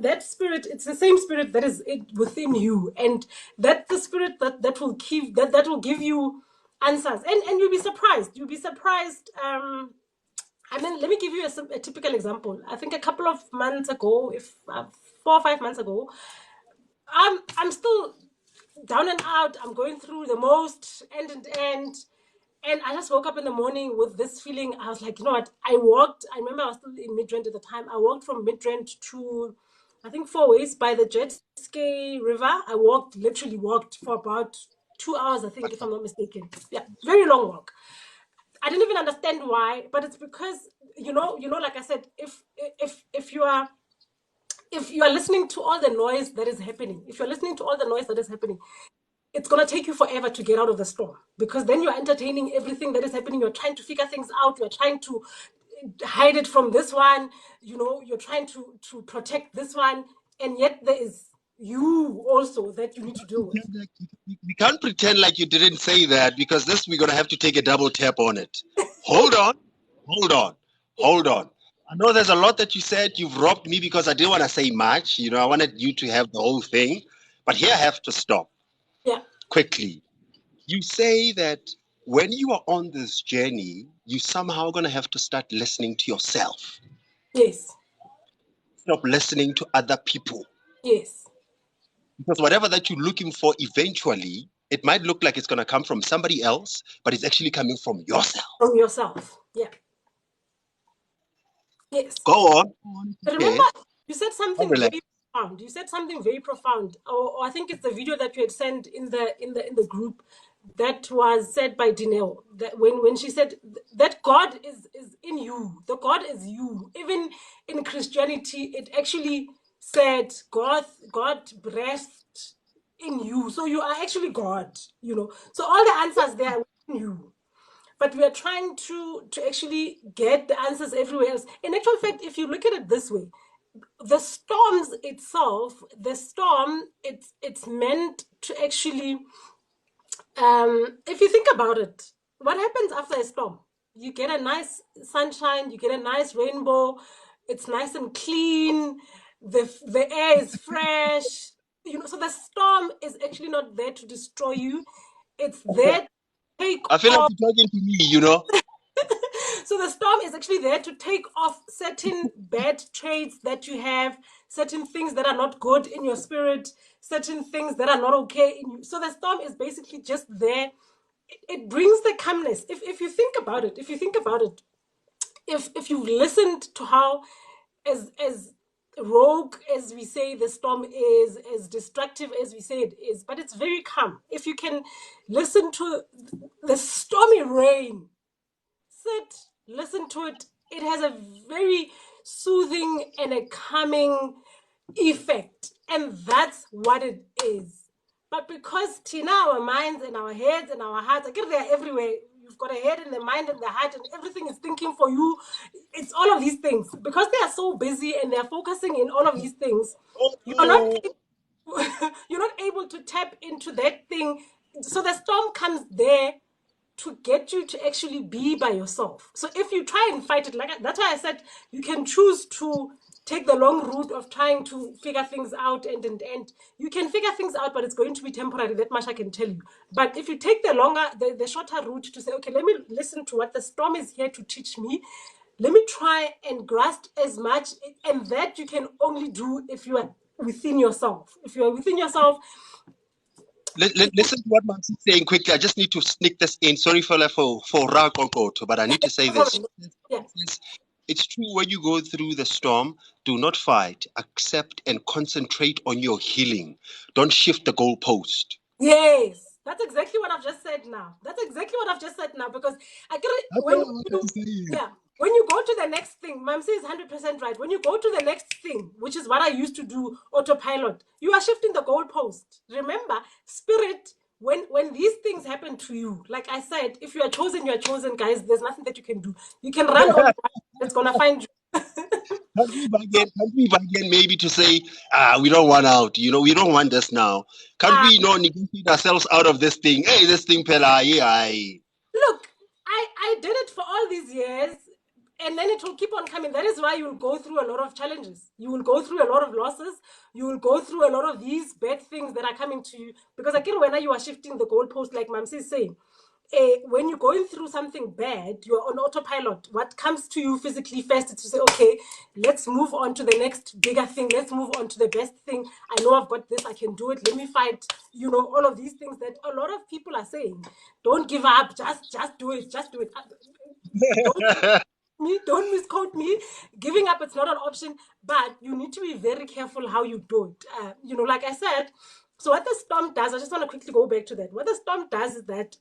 that spirit, it's the same spirit that is within you, and that the spirit that will give you answers, and you'll be surprised. Let me give you a typical example. I think a couple of months ago, if 4 or 5 months ago, I'm still down and out. I'm going through the most and I just woke up in the morning with this feeling. I was like, you know what? I remember I was still in Midrand at the time. I walked from Midrand to I think 4 ways by the jet ski river. I literally walked for about 2 hours, I think, if I'm not mistaken. Yeah, very long walk. I didn't even understand why, but it's because like I said, if you are listening to all the noise that is happening, it's going to take you forever to get out of the storm, because then you're entertaining everything that is happening. You're trying to figure things out. You're trying to hide it from this one. You're trying to protect this one. And yet there is you also that you need to deal with. We can't pretend like you didn't say that, because this we're going to have to take a double tap on it. Hold on. I know there's a lot that you said. You've robbed me because I didn't want to say much. I wanted you to have the whole thing. But here I have to stop quickly. You say that when you are on this journey, you somehow going to have to start listening to yourself. Yes. Stop listening to other people. Yes. Because whatever that you're looking for, eventually, it might look like it's going to come from somebody else, but it's actually coming from yourself. From yourself. Yeah. Yes. Go on. Remember, you said something very profound. Or I think it's the video that you had sent in the group that was said by Dineo. That when she said that God is in you, the God is you. Even in Christianity, it actually said God breathed in you, so you are actually God. So all the answers there are in you. But we are trying to actually get the answers everywhere else. In actual fact, if you look at it this way, the storms itself, it's meant to actually, if you think about it, what happens after a storm? You get a nice sunshine, you get a nice rainbow, it's nice and clean, the air is fresh. So the storm is actually not there to destroy you. It's there to take I feel off. like you're talking to me. So the storm is actually there to take off certain bad traits that you have, certain things that are not good in your spirit, certain things that are not okay in you. So the storm is basically just there. It brings the calmness. If you think about it, if you've listened to how as rogue as we say the storm is, as destructive as we say it is, but it's very calm. If you can listen to the stormy rain, sit, listen to it. It has a very soothing and a calming effect, and that's what it is. But because Tina, our minds and our heads and our hearts, again, they're everywhere. You've got a head and the mind and the heart, and everything is thinking for you. It's all of these things. Because they are so busy and they're focusing in all of these things, you're not able to tap into that thing. So the storm comes there to get you to actually be by yourself. So if you try and fight it, that's why I said you can choose to take the long route of trying to figure things out, and you can figure things out, but it's going to be temporary. That much I can tell you. But if you take the shorter route to say, okay, let me listen to what the storm is here to teach me. Let me try and grasp as much, and that you can only do if you are within yourself. If you are within yourself. Listen to what Max's saying quickly. I just need to sneak this in. Sorry for Rakokoto, but I need to say this. Yeah. It's true, when you go through the storm, do not fight, accept and concentrate on your healing. Don't shift the goalpost. Yes, that's exactly what I've just said now. Because when you go to the next thing, Mamsi is 100% right. When you go to the next thing, which is what I used to do, autopilot, you are shifting the goalpost. Remember, spirit, when these things happen to you, like I said, if you are chosen, guys. There's nothing that you can do. You can run over, it's gonna find you. Can't we bargain maybe to say, we don't want out, we don't want this now. Can't we negotiate ourselves out of this thing? Hey, this thing, Pela, Look, I did it for all these years, and then it will keep on coming. That is why you will go through a lot of challenges. You will go through a lot of losses. You will go through a lot of these bad things that are coming to you. Because again, when you are shifting the goalpost, like Mamsi is saying, when you're going through something bad, you're on autopilot. What comes to you physically first is to say, okay, let's move on to the next bigger thing. Let's move on to the best thing. I know I've got this. I can do it. Let me fight. All of these things that a lot of people are saying. Don't give up. Just do it. Just do it. me, don't misquote me. Giving up, it's not an option, but you need to be very careful how you do it. Like I said, so what the storm does, I just want to quickly go back to that. What the storm does is that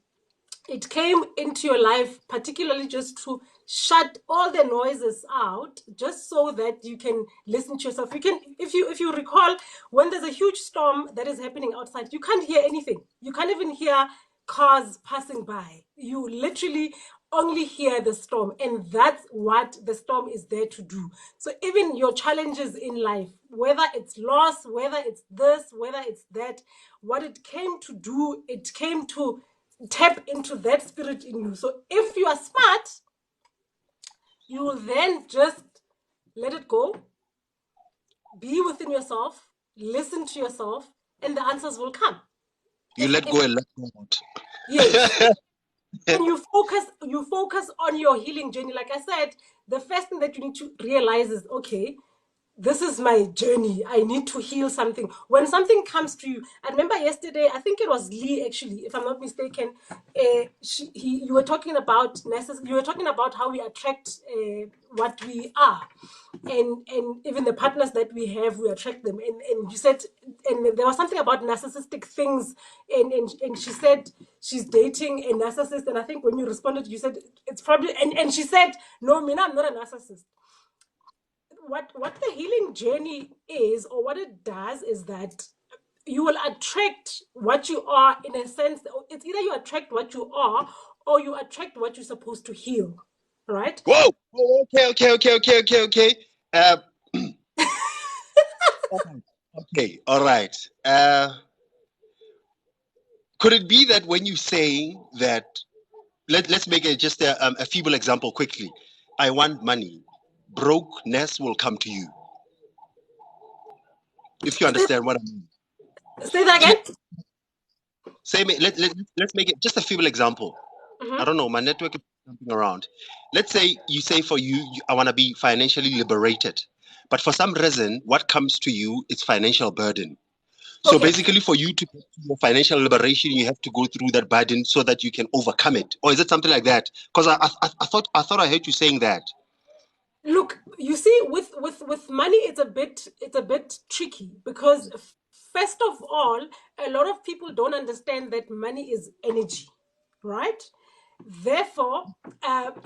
it came into your life particularly just to shut all the noises out, just so that you can listen to yourself. You can, if you recall, when there's a huge storm that is happening outside, you can't hear anything. You can't even hear cars passing by. You literally only hear the storm, and that's what the storm is there to do. So even your challenges in life, whether it's loss, whether it's this, whether it's that, what it came to do, it came to tap into that spirit in you. So if you are smart, you will then just let it go, be within yourself, listen to yourself, and the answers will come. You let go and let God. Yes. And you focus on your healing journey. Like I said, the first thing that you need to realize is, okay, this is my journey. I need to heal something. When something comes to you, I remember yesterday, I think it was Lee actually, if I'm not mistaken. You were talking about you were talking about how we attract what we are, and even the partners that we have, we attract them. And you said, and there was something about narcissistic things, and she said she's dating a narcissist. And I think when you responded, you said it's probably, and she said, no, Mina, I'm not a narcissist. What the healing journey is, or what it does, is that you will attract what you are. In a sense, it's either you attract what you are, or you attract what you're supposed to heal, right? Whoa! Oh, okay. Okay, all right. Could it be that when you say that, let's make it just a feeble example quickly. I want money. Brokenness will come to you. If you understand what I mean. Say that again. Let's make it just a feeble example. I don't know, my network is jumping around. Let's say you say for you, I want to be financially liberated. But for some reason, what comes to you is financial burden. So Okay. basically, for you to get to your financial liberation, you have to go through that burden so that you can overcome it. Or is it something like that? Because I thought I heard you saying that. Look, you see, with money, it's a bit tricky, because first of all, a lot of people don't understand that money is energy, right? Therefore,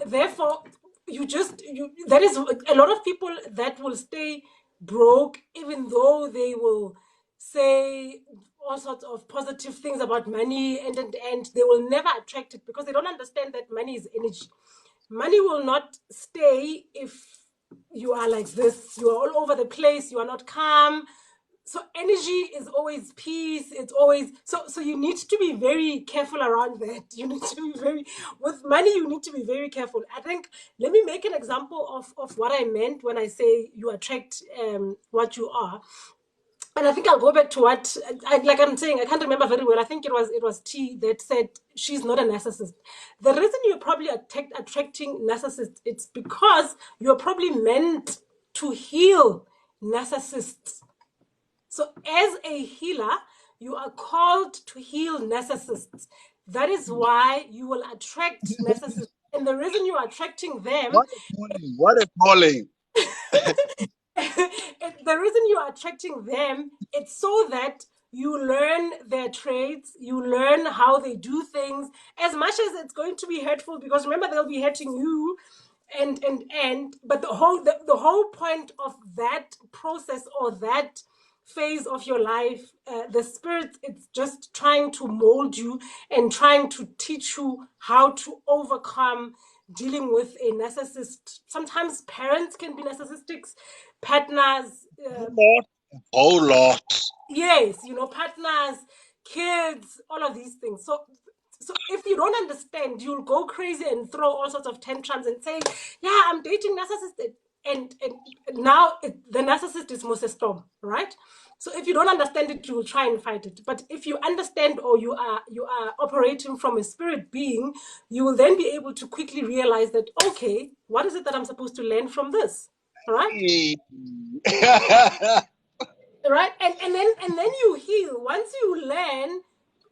therefore, there is a lot of people that will stay broke, even though they will say all sorts of positive things about money, and they will never attract it, because they don't understand that money is energy. Money will not stay if you are like this. You are all over the place. You are not calm. So energy is always peace. It's always so you need to be very careful around that. You need to be very, with money, you need to be very careful. I think, let me make an example of what I meant when I say you attract what you are. And I think I'll go back to what like I'm saying. I can't remember very well. I think it was T that said she's not a narcissist. The reason you're probably attracting narcissists, it's because you're probably meant to heal narcissists. So as a healer, you are called to heal narcissists. That is why you will attract narcissists. And the reason you are attracting them, What a calling! What a calling! the reason you are attracting them, it's so that you learn their traits, you learn how they do things, as much as it's going to be hurtful, because remember, they'll be hurting you. But the whole point of that process, or that phase of your life, the spirit, it's just trying to mold you and trying to teach you how to overcome dealing with a narcissist. Sometimes parents can be narcissistic, partners, A whole lot. yes, partners, kids, all of these things. So if you don't understand, you'll go crazy and throw all sorts of tantrums and say, yeah, I'm dating narcissist. And now the narcissist is Moses Storm, right? So if you don't understand it, you will try and fight it. But if you understand, or you are operating from a spirit being, you will then be able to quickly realize that, okay, what is it that I'm supposed to learn from this? All right? Right. And then you heal. Once you learn,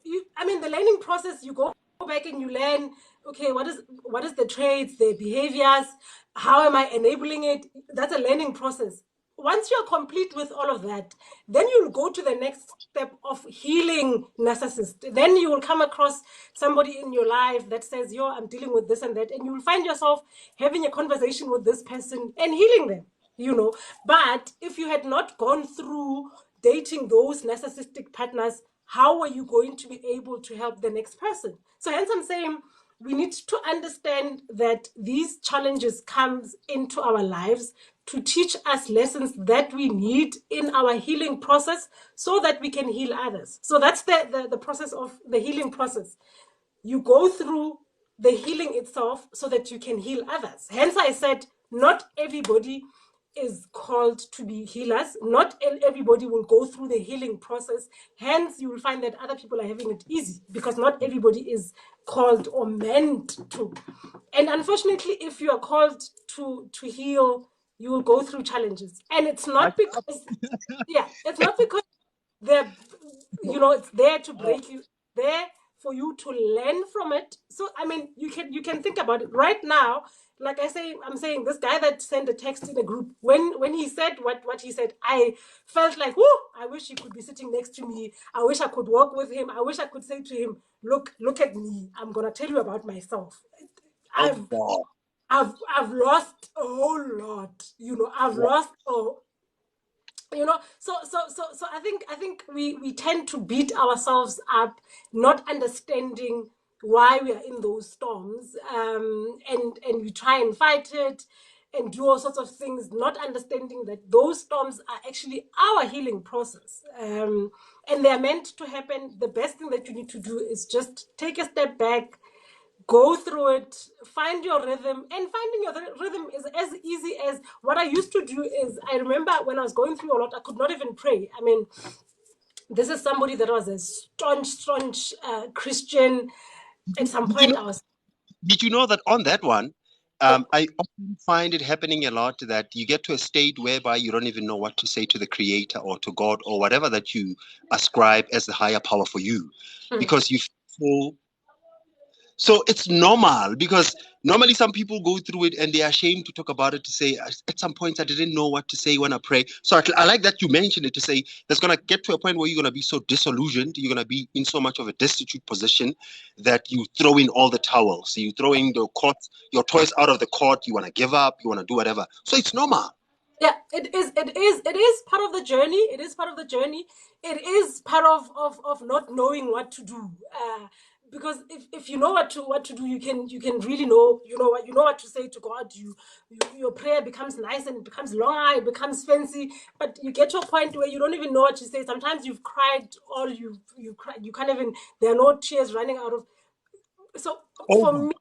the learning process, you go go back and you learn, okay, what is the traits, the behaviors, how am I enabling it? That's a learning process. Once you're complete with all of that, then you'll go to the next step of healing narcissist. Then you will come across somebody in your life that says, yo, I'm dealing with this and that, and you'll find yourself having a conversation with this person and healing them, you know. But if you had not gone through dating those narcissistic partners, how are you going to be able to help the next person? So hence I'm saying we need to understand that these challenges comes into our lives to teach us lessons that we need in our healing process so that we can heal others. So that's the process of the healing process. You go through the healing itself so that you can heal others. Hence I said not everybody is called to be healers. Not everybody will go through the healing process. Hence, you will find that other people are having it easy because not everybody is called or meant to. And unfortunately, if you are called to heal, you will go through challenges. And it's not because, yeah, it's not because they're, it's there to break you, there for you to learn from it. So I mean, you can think about it right now. Like I'm saying, this guy that sent a text in a group, when he said what he said, I felt like, whoo, I wish he could be sitting next to me. I wish I could walk with him. I wish I could say to him, look at me. I'm gonna tell you about myself. Oh, I've God. I've lost a whole lot. I've Yeah. lost so I think we tend to beat ourselves up, not understanding why we are in those storms, and we try and fight it and do all sorts of things, not understanding that those storms are actually our healing process, and they're meant to happen. The best thing that you need to do is just take a step back, go through it, find your rhythm. And finding your rhythm is as easy as what I used to do. Is I remember when I was going through a lot, I could not even pray. I mean, this is somebody that was a staunch Christian. At some Did you point know, I was, did you know that on that one, yeah, I often find it happening a lot that you get to a state whereby you don't even know what to say to the creator or to God or whatever that you ascribe as the higher power for you, mm, because you feel so it's normal, because normally some people go through it and they are ashamed to talk about it, to say at some points I didn't know what to say when I pray. So I like that you mentioned it, to say there's going to get to a point where you're going to be so disillusioned, you're going to be in so much of a destitute position that you throw in all the towels. So you throw in your toys out of the court, you want to give up, you want to do whatever. So it's normal. yeah, it is part of the journey. It is part of the journey. It is part of not knowing what to do, because if you know what to do, you can really know what to say to God. Your prayer becomes nice and it becomes long, it becomes fancy, but you get to a point where you don't even know what to say. Sometimes you've cried, or you cry, you can't even, there are no tears running out of. So for Over. me,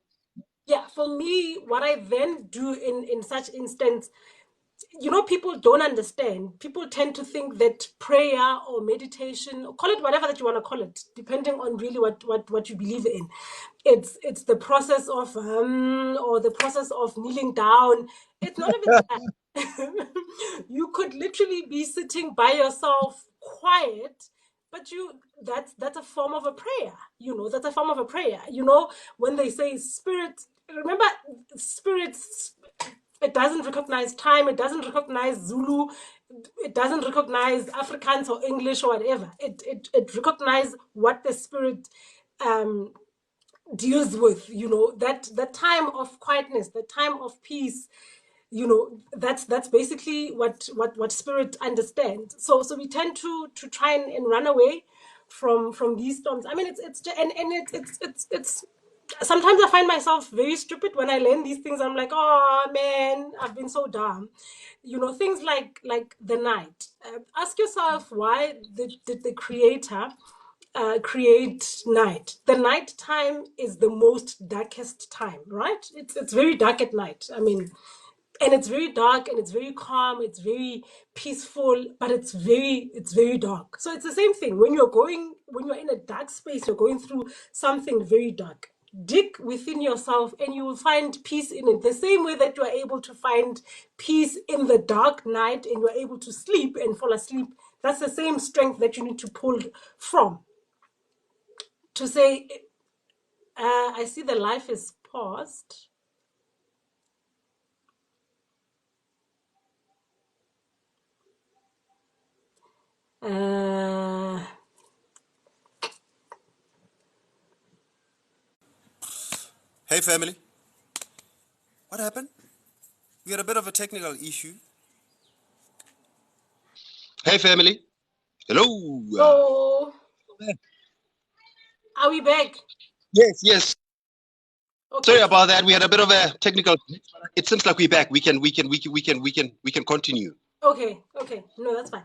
yeah, for me, what I then do in such instance, people don't understand. People tend to think that prayer or meditation, or call it whatever that you want to call it, depending on really what you believe in. It's the process of or the process of kneeling down. It's not even that. You could literally be sitting by yourself, quiet, but that's a form of a prayer. That's a form of a prayer. When they say spirit, remember, spirits, it doesn't recognize time, it doesn't recognize Zulu, it doesn't recognize Afrikaans or English or whatever. It recognizes what the spirit um deals with, that time of quietness, the time of peace. That's basically what spirit understands. So we tend to try and run away from these storms. I mean, it's sometimes I find myself very stupid when I learn these things. I'm like, oh man, I've been so dumb. Things like the night. Ask yourself, why did the creator create night? The night time is the most darkest time, right? It's very dark at night. I mean, and it's very dark and it's very calm, it's very peaceful, but it's very dark. So it's the same thing when you're in a dark space, you're going through something very dark. Dig within yourself and you will find peace in it, the same way that you are able to find peace in the dark night and you're able to sleep and fall asleep. That's the same strength that you need to pull from, to say, I see the life is paused. Hey, family. What happened? We had a bit of a technical issue. Hey, family. Hello. So, are we back? Yes. Okay. Sorry about that. We had a bit of a technical. It seems like we're back. We can continue. Okay. No, that's fine.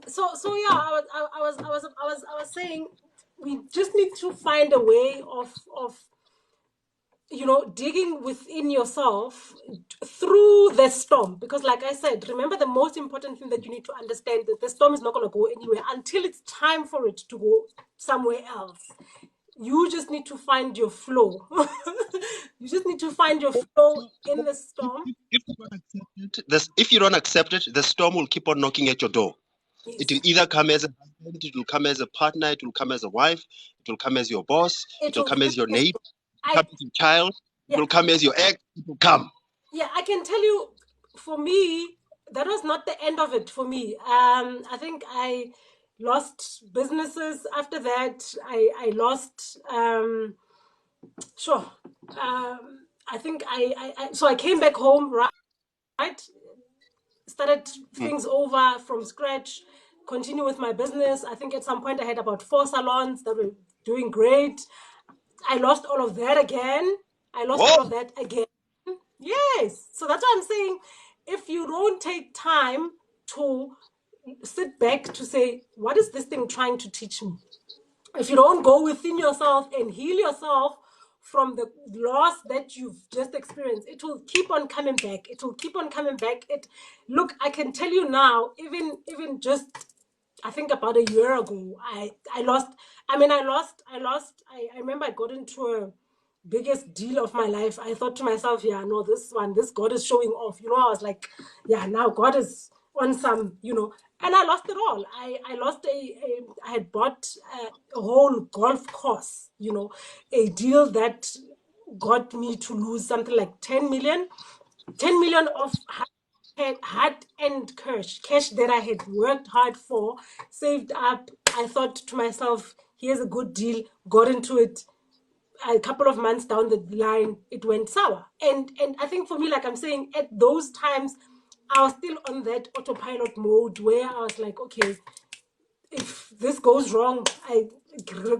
So yeah, I was saying we just need to find a way of digging within yourself through the storm, because like I said, remember, the most important thing that you need to understand, that the storm is not going to go anywhere until it's time for it to go somewhere else. You just need to find your flow. You just need to find your flow in the storm. If you don't accept it, the storm will keep on knocking at your door. It Yes. will either come as a husband, it will come as a partner, it will come as a wife, it will come as your boss, it It will will come as your neighbor, it will I come as your child, it yeah, will come as your ex, it will come. yeah, I can tell you, for me, that was not the end of it for me. I think I lost businesses after that. I lost sure. I think so I came back home, right? Started Mm. things over from scratch, continue with my business. I think at some point I had about 4 salons that were doing great. I lost all of that again. Whoa! Yes. So that's what I'm saying. If you don't take time to sit back to say, what is this thing trying to teach me? If you don't go within yourself and heal yourself from the loss that you've just experienced, it will keep on coming back. It will keep on coming back. Look, I can tell you now, even just, I think about a year ago, I lost. I remember I got into a biggest deal of my life. I thought to myself, yeah, no, this God is showing off. I was like, yeah, now God is on some, and I lost it all. I lost I had bought a whole golf course, a deal that got me to lose something like 10 million of hard earned cash that I had worked hard for, saved up. I thought to myself, here's a good deal, got into it. A couple of months down the line, it went sour. And I think for me, like I'm saying, at those times, I was still on that autopilot mode where I was like, okay, if this goes wrong, I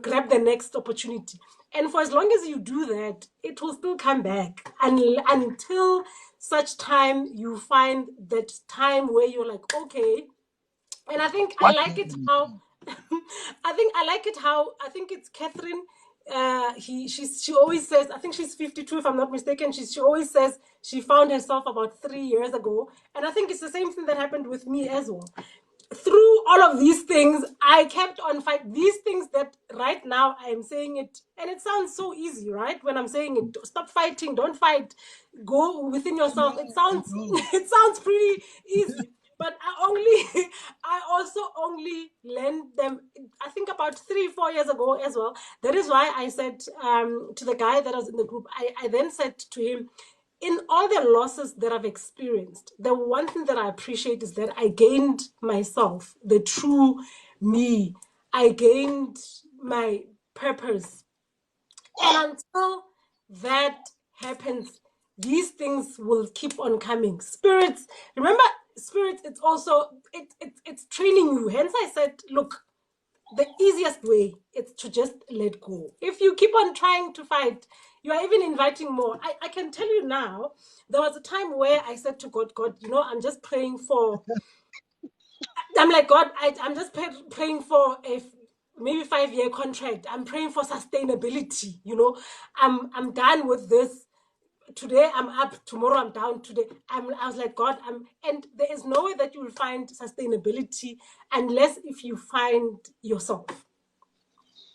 grab the next opportunity. And for as long as you do that, it will still come back until such time you find that time where you're like, okay. And I think I What? like it how I think it's Catherine. She always says, I think she's 52 if I'm not mistaken. She always says she found herself about 3 years ago, and I think it's the same thing that happened with me as well. Through all of these things, I kept on fighting these things that right now I am saying it, and it sounds so easy, right? When I'm saying it, stop fighting, don't fight, go within yourself. It sounds it sounds pretty easy, but I also only learned them, I think, about 3-4 years ago as well. That is why I said to the guy that was in the group, I then said to him, in all the losses that I've experienced, the one thing that I appreciate is that I gained myself, the true me. I gained my purpose. And until that happens, these things will keep on coming. Spirits, remember, spirits, it's also, it's training you. Hence I said, look, the easiest way is to just let go. If you keep on trying to fight, you are even inviting more. I can tell you now, there was a time where I said to God, I'm just praying for, I'm like, God, I'm just praying for a maybe 5-year contract. I'm praying for sustainability. I'm done with this. Today I'm up, tomorrow I'm down. I was like, God, and there is no way that you will find sustainability unless if you find yourself.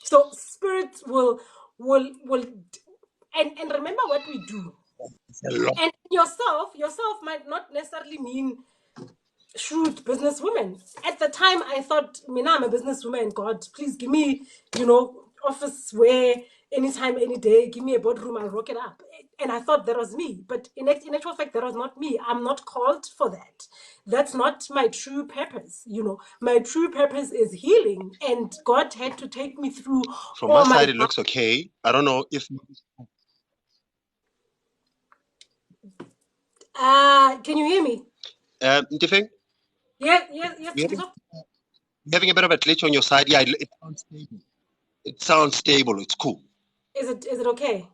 So spirit will and remember what we do. And yourself might not necessarily mean shrewd businesswoman. At the time I thought, Mina, I'm a businesswoman, God, please give me, office where anytime, any day, give me a boardroom, I'll rock it up. And I thought that was me. But in actual fact, that was not me. I'm not called for that. That's not my true purpose. My true purpose is healing. And God had to take me through From my all side, my. it looks okay. I don't know if Can you hear me? Ntefeng, Yes, yes, yes. you're having a bit of a glitch on your side. Yeah, it sounds stable. It sounds stable. It's cool. Is it okay?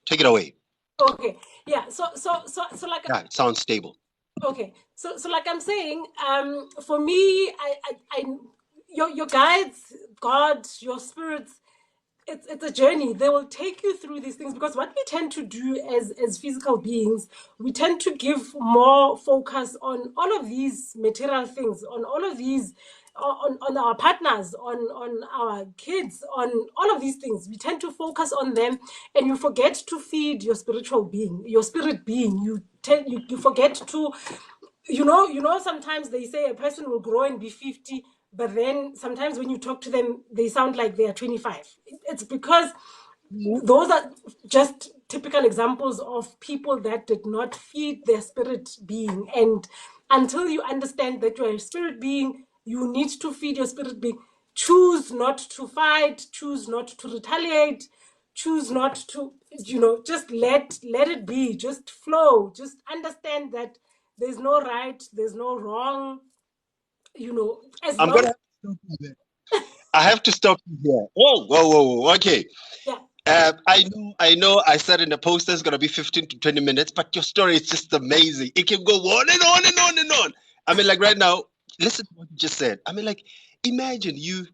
Take it away. Okay. Yeah. So like. Yeah, it sounds stable. Okay. So like I'm saying, for me, your guides, God, your spirits, it's a journey. They will take you through these things, because what we tend to do as physical beings, we tend to give more focus on all of these material things, on all of these, on our partners, on our kids, on all of these things. We tend to focus on them, and you forget to feed your spiritual being, your spirit being. You forget to, sometimes they say a person will grow and be 50, but then sometimes when you talk to them, they sound like they are 25. It's because those are just typical examples of people that did not feed their spirit being. And until you understand that you're a spirit being, you need to feed your spirit being. Choose not to fight, choose not to retaliate, choose not to, just let it be, just flow, just understand that there's no right, there's no wrong, as I'm long. gonna have to stop you there. I have to stop you here. Oh, whoa, whoa, whoa. Okay. Yeah. I know. I said in the poster it's gonna be 15 to 20 minutes, but your story is just amazing. It can go on and on and on and on. I mean, like right now, listen to what you just said. I mean, like, imagine you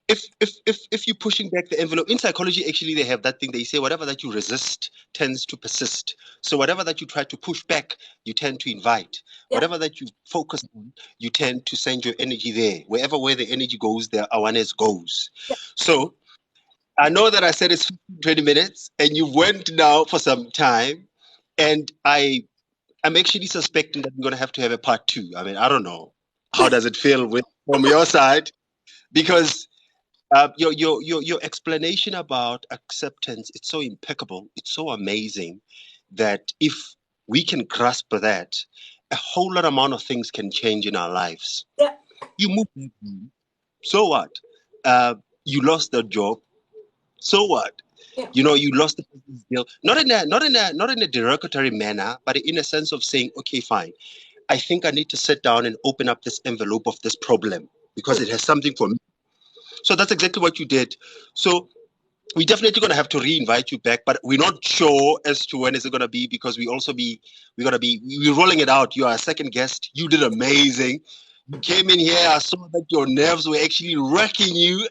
if you're pushing back the envelope in psychology. Actually, they have that thing. They say whatever that you resist tends to persist. So whatever that you try to push back, you tend to invite. Yeah. Whatever that you focus on, you tend to send your energy there. Where the energy goes, their awareness goes. Yeah. So I know that I said it's 15, 20 minutes, and you went now for some time, and I'm actually suspecting that we're going to have a part two. I mean, I don't know. How does it feel from your side? Because your explanation about acceptance, it's so impeccable. It's so amazing that if we can grasp that, a whole lot amount of things can change in our lives. Yeah. You move, so what? You lost the job. So what? Yeah. You lost the business deal. Not in a derogatory manner, but in a sense of saying, okay, fine. I think I need to sit down and open up this envelope of this problem because it has something for me. So that's exactly what you did. So we're definitely going to have to re-invite you back, but we're not sure as to when is it going to be, because we're rolling it out. You are a second guest. You did amazing. You came in here. I saw that your nerves were actually wrecking you.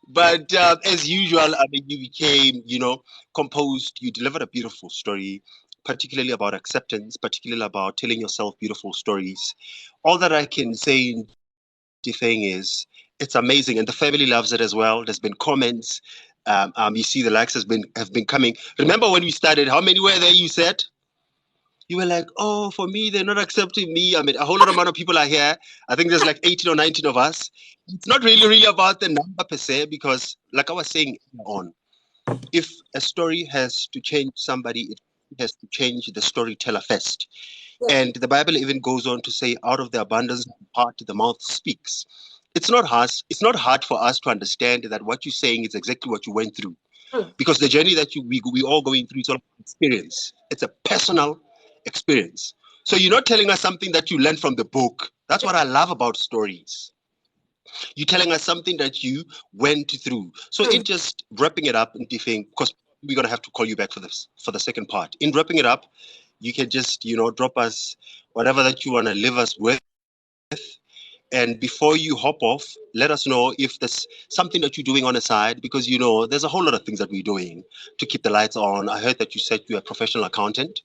But as usual, I mean, you became, composed. You delivered a beautiful story, particularly about acceptance, particularly about telling yourself beautiful stories. All that I can say in the thing is, it's amazing, and the family loves it as well. There's been comments. You see, the likes have been coming. Remember when we started? How many were there? You said you were like, "Oh, for me, they're not accepting me." I mean, a whole lot amount of people are here. I think there's like 18 or 19 of us. It's not really about the number per se, because, like I was saying on, if a story has to change somebody, it has to change the storyteller first. Yeah. And the Bible even goes on to say, out of the abundance of the heart, the mouth speaks. It's not hard. It's not hard for us to understand that what you're saying is exactly what you went through, because the journey that we all going through is all experience. It's a personal experience. So you're not telling us something that you learned from the book. That's what I love about stories. You're telling us something that you went through. So in just wrapping it up, and because we're gonna have to call you back for the second part. In wrapping it up, you can just drop us whatever that you wanna leave us with. And before you hop off, let us know if there's something that you're doing on the side, because there's a whole lot of things that we're doing to keep the lights on. I heard that you said you're a professional accountant.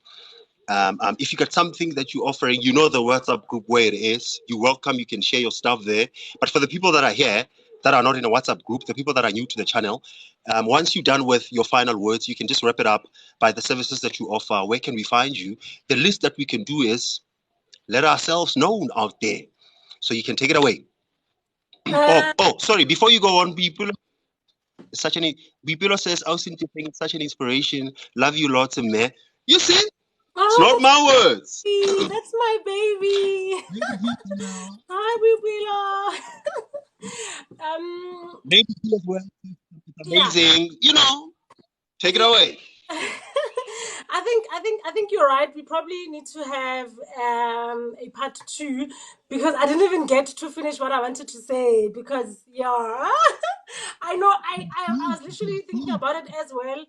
If you got something that you're offering, the WhatsApp group where it is. You're welcome. You can share your stuff there. But for the people that are here, that are not in a WhatsApp group, the people that are new to the channel, once you're done with your final words, you can just wrap it up by the services that you offer. Where can we find you? The least that we can do is let ourselves known out there. So you can take it away. Uh, Oh, sorry. Before you go on, people, such an Bipilo says Ausi Ntefeng is such an inspiration. Love you lots of man. You see, it's Oh, not my words. that's my baby. Hi, Bubila. Maybe he as well. It's Yeah. amazing. Take it away. I think you're right. We probably need to have a part two because I didn't even get to finish what I wanted to say because yeah, I know I was literally thinking about it as well.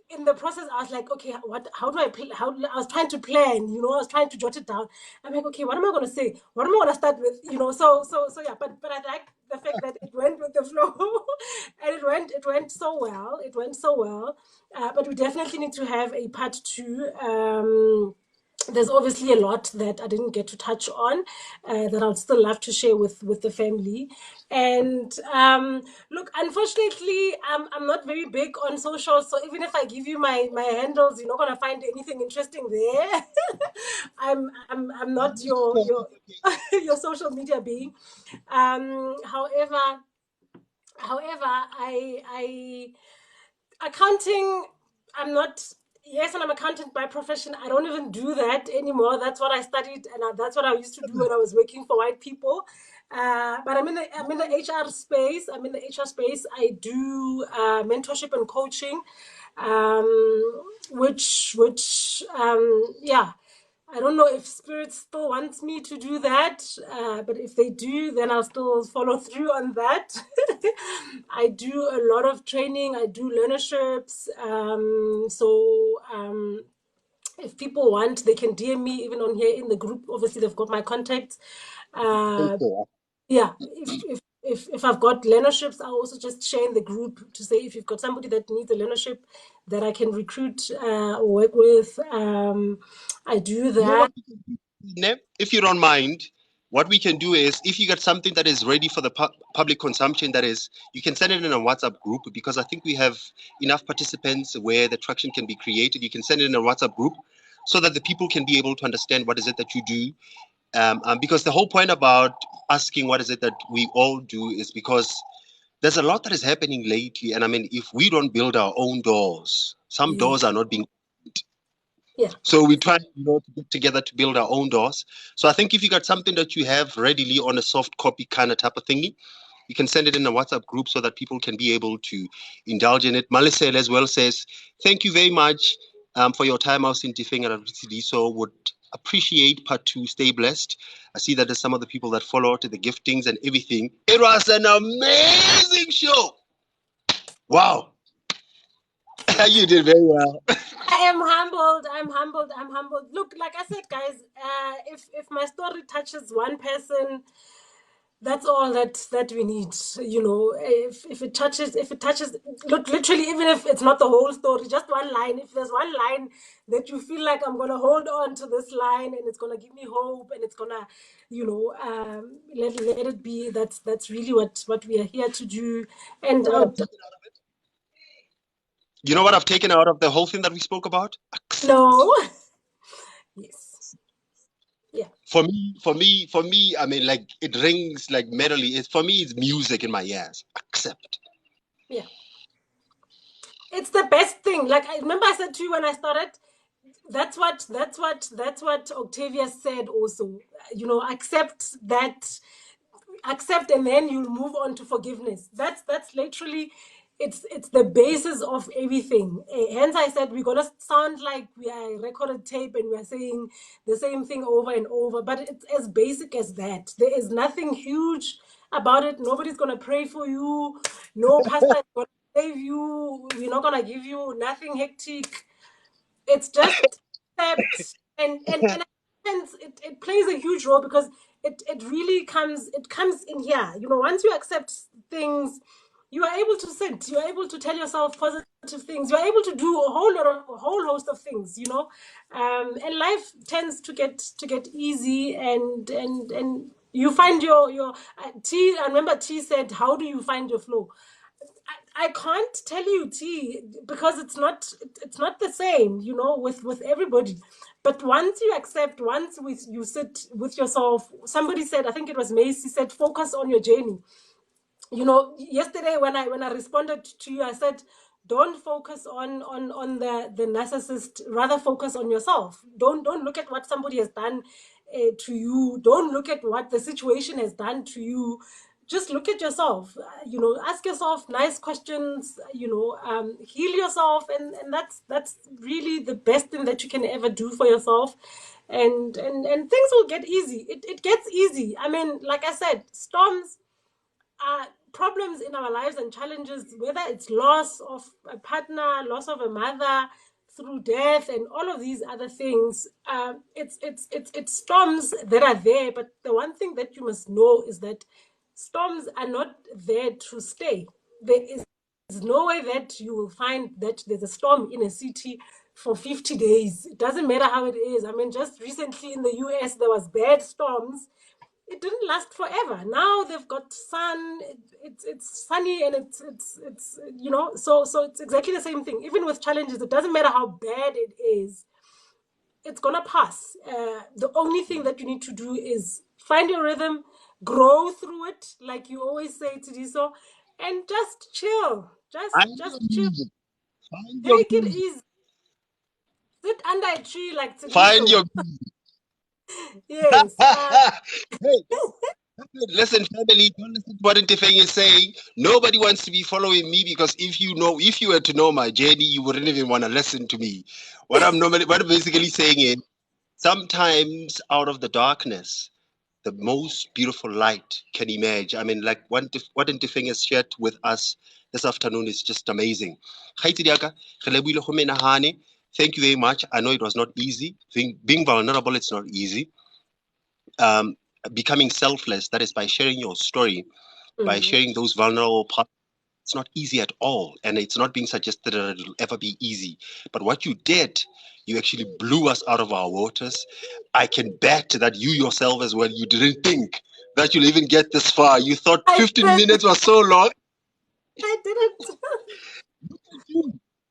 In the process, I was like, okay, how do I play? I was trying to plan, I was trying to jot it down. I'm like, okay, what am I going to say? What am I going to start with? So yeah, but I like the fact that it went with the flow and it went so well. It went so well. But we definitely need to have a part two. There's obviously a lot that I didn't get to touch on that I'd still love to share with the family. And look, unfortunately, I'm not very big on social, so even if I give you my handles, you're not gonna find anything interesting there. I'm not your your social media being. However, I accounting, I'm not, yes, and I'm accountant by profession. I don't even do that anymore. That's what I studied, and that's what I used to do when I was working for white people. But I'm in the HR space. I'm in the HR space. I do mentorship and coaching, which yeah, I don't know if Spirit still wants me to do that, but if they do, then I'll still follow through on that. I do a lot of training, I do learnerships. If people want, they can DM me even on here in the group. Obviously, they've got my contacts. Uh, yeah, if I've got learnerships, I'll also just share in the group to say if you've got somebody that needs a learnership that I can recruit or work with. I do You know that. what we can do, Nep? If you don't mind, what we can do is if you got something that is ready for the public consumption, that is, you can send it in a WhatsApp group because I think we have enough participants where the traction can be created. You can send it in a WhatsApp group so that the people can be able to understand what is it that you do. Because the whole point about asking what is it that we all do is because there's a lot that is happening lately. And I mean, if we don't build our own doors, some Yeah. doors are not being. Yeah. So we try, to get together to build our own doors. So I think if you got something that you have readily on a soft copy kind of type of thingy, you can send it in a WhatsApp group so that people can be able to indulge in it. Malisel as well says, thank you very much for your time out in Ntefeng at RTD. So would appreciate part two. Stay blessed. I see that there's some of the people that follow to the giftings and everything. It was an amazing show. Wow. You did very well. I am humbled. I'm humbled. I'm humbled. Look, like I said, guys, if my story touches one person, that's all that we need. If it touches, look, literally, even if it's not the whole story, just one line. If there's one line that you feel like I'm gonna hold on to this line and it's gonna give me hope and it's gonna, let it be. That's really what we are here to do. And You know what I've taken out of the whole thing that we spoke about? Accept. no, yes, yeah, For me, I mean, like it rings like merrily. For me, it's music in my ears. Accept. yeah. It's the best thing. Like I remember I said to you when I started, that's what Octavia said also. Accept and then you'll move on to forgiveness. That's literally it's the basis of everything. Hence I said we're gonna sound like we are recorded tape and we're saying the same thing over and over, but it's as basic as that. There is nothing huge about it. Nobody's gonna pray for you. No pastor is gonna save you. We're not gonna give you nothing hectic. It's just accept and it plays a huge role because it really comes in here. Once you accept things, you are able to sit, you are able to tell yourself positive things, you are able to do a whole host of things, and life tends to get easy and you find your T. I remember T said, how do you find your flow? I can't tell you, T, because it's not the same, with everybody. But once you accept, you sit with yourself. Somebody said, I think it was Macy said, focus on your journey. you know, yesterday when I responded to you, I said, don't focus on the narcissist, rather focus on yourself. Don't look at what somebody has done to you. Don't look at what the situation has done to you. Just look at yourself. You know, ask yourself nice questions. You know, heal yourself, and that's really the best thing that you can ever do for yourself. And things will get easy. It gets easy. I mean, like I said, storms, problems in our lives and challenges, whether it's loss of a partner, loss of a mother, through death, and all of these other things, it's storms that are there. But the one thing that you must know is that storms are not there to stay. There is no way that you will find that there's a storm in a city for 50 days. It doesn't matter how it is. I mean, just recently in the US, there was bad storms. It didn't last forever. Now they've got sun. It's sunny, and it's you know, so it's exactly the same thing. Even with challenges, it doesn't matter how bad it is. It's gonna pass. The only thing that you need to do is find your rhythm, grow through it, like you always say, Tidiso, and just chill. Find your Just chill. music. Find your Take it music. easy. Sit under a tree like Find Tidiso. your Yes. Hey, listen, family, don't listen to what Ntefeng is saying. Nobody wants to be following me because if you were to know my journey, you wouldn't even want to listen to me. What I'm basically saying is sometimes out of the darkness, the most beautiful light can emerge. I mean, like what Ntefeng has shared with us this afternoon is just amazing. Kgaitsedi ya ka, re lebohile go menagane. Thank you very much. I know it was not easy. Being vulnerable, it's not easy. Becoming selfless, that is by sharing your story, by sharing those vulnerable parts. It's not easy at all, and it's not being suggested that it'll ever be easy. But what you did, you actually blew us out of our waters. I can bet that you yourself as well, you didn't think that you'll even get this far. You thought 15 minutes was so long. I didn't.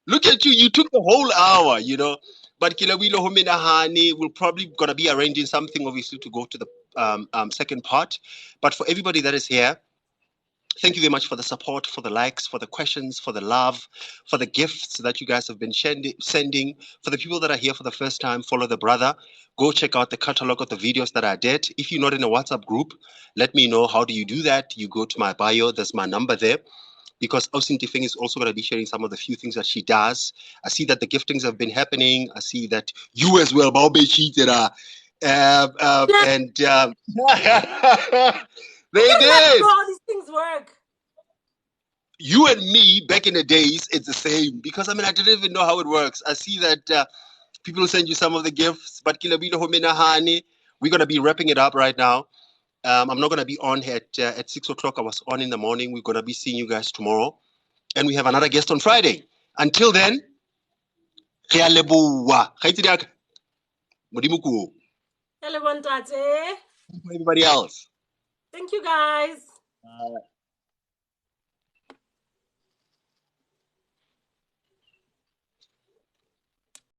Look at you, you took the whole hour, you know. But Kilawilo Homenahani, we're probably going to be arranging something, obviously, to go to the second part. But for everybody that is here, thank you very much for the support, for the likes, for the questions, for the love, for the gifts that you guys have been sending. For the people that are here for the first time, follow the brother. Go check out the catalog of the videos that I did. If you're not in a WhatsApp group, let me know. How do you do that? You go to my bio. There's my number there. Because Ntefeng is also going to be sharing some of the few things that she does. I see that the giftings have been happening. I see that you as well, Baube cheated. And they did. How these things work. You and me back in the days, it's the same. Because I mean, I didn't even know how it works. I see that people send you some of the gifts, but Kilabilo Homenahani, we're going to be wrapping it up right now. I'm not going to be on at 6 o'clock. I was on in the morning. We're going to be seeing you guys tomorrow. And we have another guest on Friday. Until then, Hello, everybody else. thank you, guys.